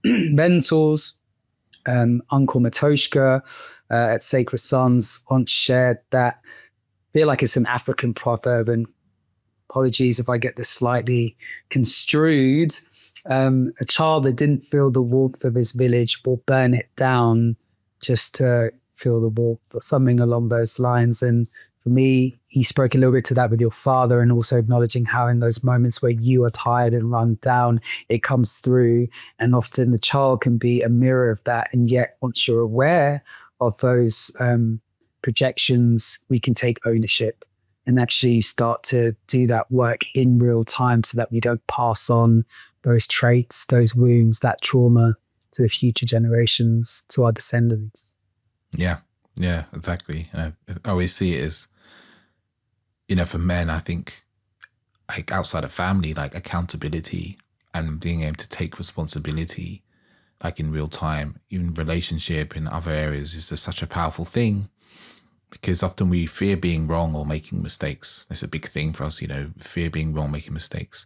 S1: mentors, Uncle Matoshka at Sacred Sons, once shared that, I feel like it's an African proverb, and apologies if I get this slightly construed, a child that didn't feel the warmth of his village will burn it down just to feel the warmth, or something along those lines. And for me, he spoke a little bit to that with your father, and also acknowledging how in those moments where you are tired and run down, it comes through. And often the child can be a mirror of that. And yet, once you're aware of those projections, we can take ownership and actually start to do that work in real time, so that we don't pass on those traits, those wounds, that trauma to the future generations, to our descendants.
S2: Yeah, exactly. I always see it as, you know, for men, I think, like, outside of family, like accountability and being able to take responsibility, like in real time, in relationship, in other areas, is just such a powerful thing. Because often we fear being wrong or making mistakes. It's a big thing for us, you know, fear being wrong, making mistakes.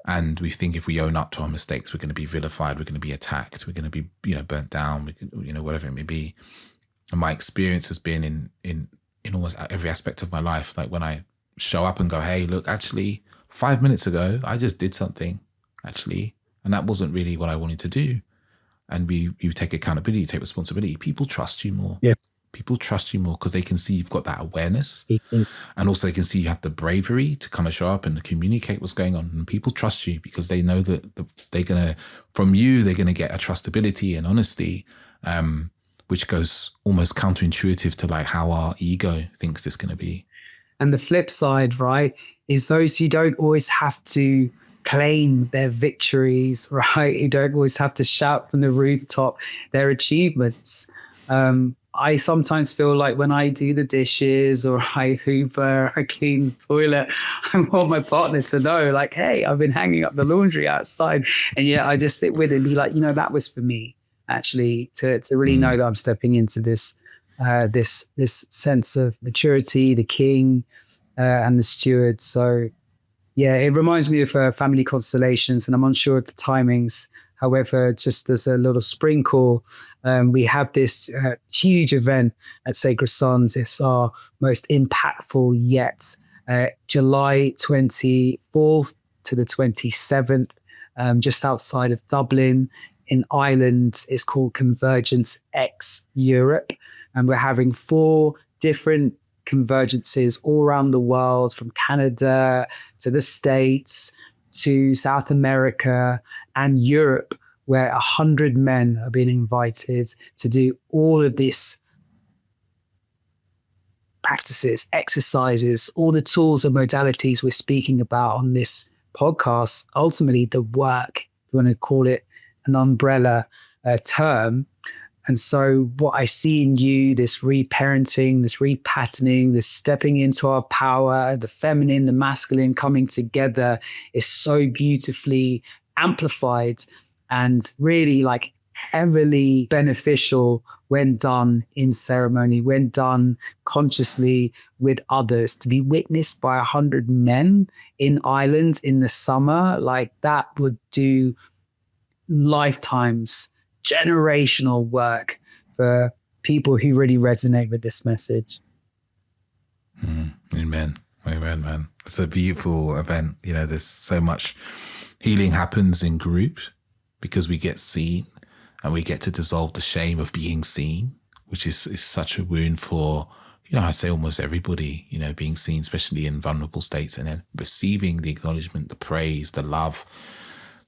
S2: And we think if we own up to our mistakes, we're going to be vilified, we're going to be attacked, we're going to be, you know, burnt down, you know, whatever it may be. And my experience has been in almost every aspect of my life. Like when I show up and go, hey, look, actually 5 minutes ago, I just did something actually, and that wasn't really what I wanted to do. And you take accountability, you take responsibility. People trust you more.
S3: Yeah.
S2: People trust you more because they can see you've got that awareness.
S3: Mhm.
S2: And also they can see you have the bravery to kind of show up and communicate what's going on. And people trust you because they know that they're going to, from you, they're going to get a trustability and honesty, which goes almost counterintuitive to like how our ego thinks it's going to be.
S1: And the flip side, right, is those who don't always have to claim their victories, right? Who don't always have to shout from the rooftop their achievements. I sometimes feel like when I do the dishes or I hoover, I clean the toilet, I want my partner to know, like, hey, I've been hanging up the laundry outside. And yeah, I just sit with it and be like, that was for me, actually, to really know that I'm stepping into this this sense of maturity, the king and the steward. So yeah, it reminds me of family constellations, and I'm unsure of the timings. However, just as a little sprinkle, we have this huge event at Sacred Sons. It's our most impactful yet. July 24th to the 27th, just outside of Dublin in Ireland. It's called Convergence X Europe. And we're having 4 different convergences all around the world, from Canada to the States to South America and Europe, where 100 men are being invited to do all of this practices, exercises, all the tools and modalities we're speaking about on this podcast. Ultimately, the work, if you want to call it an umbrella term. And so what I see in you, this reparenting, this repatterning, this stepping into our power, the feminine, the masculine coming together, is so beautifully amplified and really like heavily beneficial when done in ceremony, when done consciously with others. To be witnessed by 100 men in Ireland in the summer, like that would do lifetimes, generational work for people who really resonate with this message.
S2: Amen. Amen, man. It's a beautiful event. There's so much healing happens in groups because we get seen and we get to dissolve the shame of being seen, which is such a wound for, I say almost everybody, being seen, especially in vulnerable states, and then receiving the acknowledgement, the praise, the love,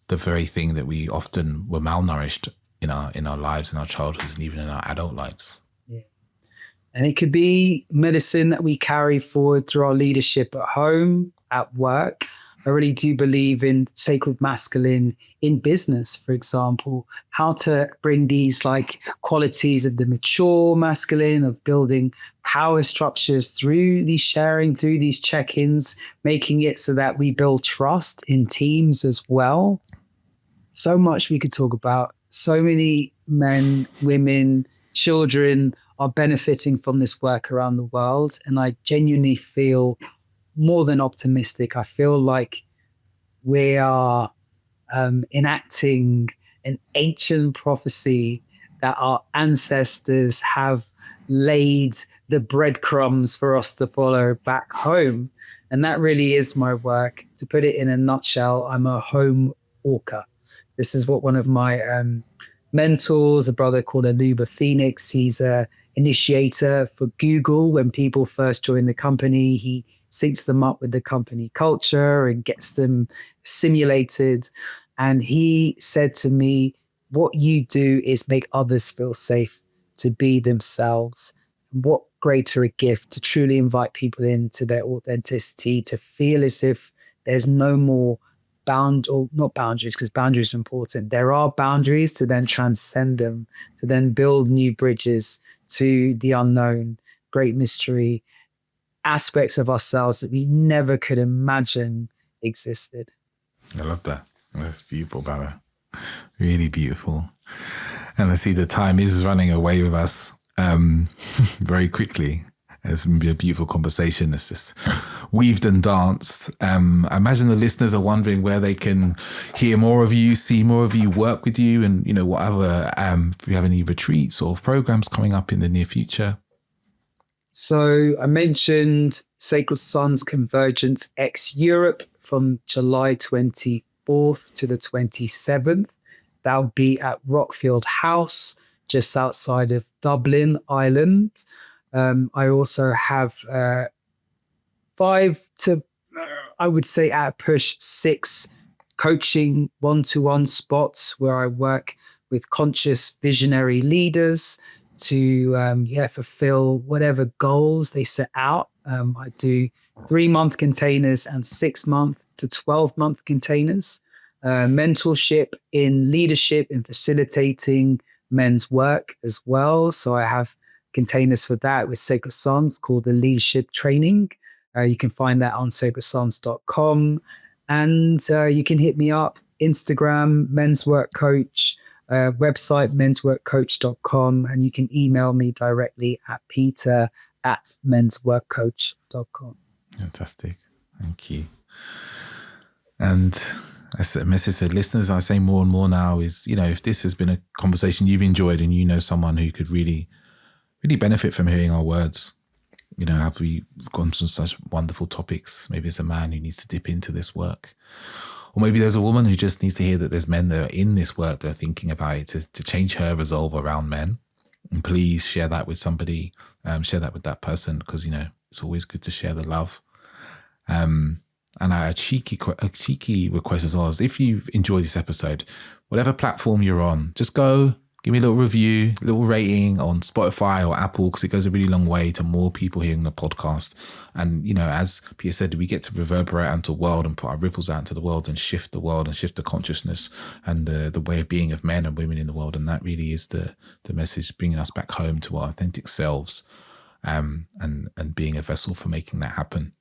S2: the very thing that we often were malnourished in our lives, in our childhoods, and even in our adult lives.
S1: Yeah. And it could be medicine that we carry forward through our leadership at home, at work. I really do believe in sacred masculine in business, for example, how to bring these like qualities of the mature masculine, of building power structures through these sharing, through these check-ins, making it so that we build trust in teams as well. So much we could talk about. So many men, women, children are benefiting from this work around the world. And I genuinely feel more than optimistic. I feel like we are enacting an ancient prophecy that our ancestors have laid the breadcrumbs for us to follow back home. And that really is my work. To put it in a nutshell, I'm a home walker. This is what one of my mentors, a brother called Aluba Phoenix, he's an initiator for Google. When people first join the company, he syncs them up with the company culture and gets them simulated. And he said to me, what you do is make others feel safe to be themselves. What greater a gift to truly invite people into their authenticity, to feel as if there's no more not boundaries, because boundaries are important. There are boundaries, to then transcend them, to then build new bridges to the unknown, great mystery, aspects of ourselves that we never could imagine existed.
S2: I love that. That's beautiful, Baba. Really beautiful. And I see the time is running away with us very quickly. It's going to be a beautiful conversation. It's just weaved and danced. I imagine the listeners are wondering where they can hear more of you, see more of you, work with you, and, you know, whatever, if you have any retreats or programs coming up in the near future.
S1: So I mentioned Sacred Sons Convergence X Europe from July 24th to the 27th. That'll be at Rockfield House, just outside of Dublin, Ireland. I also have 5 to, I would say at a push, 6 coaching one-to-one spots where I work with conscious visionary leaders to fulfill whatever goals they set out. I do 3-month containers and 6-month to 12-month containers. Mentorship in leadership and facilitating men's work as well. So I have containers for that with Sacred Sons called the Leadership Training. You can find that on sacredsons.com. And you can hit me up, Instagram, Men's Work Coach, website, mensworkcoach.com. And you can email me directly at peter@mensworkcoach.com.
S2: Fantastic. Thank you. And as the message to listeners, I say more and more now is, you know, if this has been a conversation you've enjoyed and you know someone who could really benefit from hearing our words, you know, have we gone through such wonderful topics? Maybe it's a man who needs to dip into this work. Or maybe there's a woman who just needs to hear that there's men that are in this work that are thinking about it to change her resolve around men. And please share that with somebody, share that with that person, because, you know, it's always good to share the love. And a cheeky request as well is, if you've enjoyed this episode, whatever platform you're on, just go give me a little review, a little rating on Spotify or Apple, because it goes a really long way to more people hearing the podcast. And, you know, as Peter said, we get to reverberate out into the world and put our ripples out into the world and shift the world and shift the consciousness and the way of being of men and women in the world. And that really is the message, bringing us back home to our authentic selves, and being a vessel for making that happen.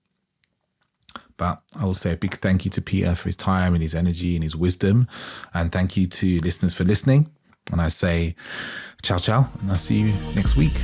S2: But I will say a big thank you to Peter for his time and his energy and his wisdom. And thank you to listeners for listening. And I say ciao, ciao, and I'll see you next week.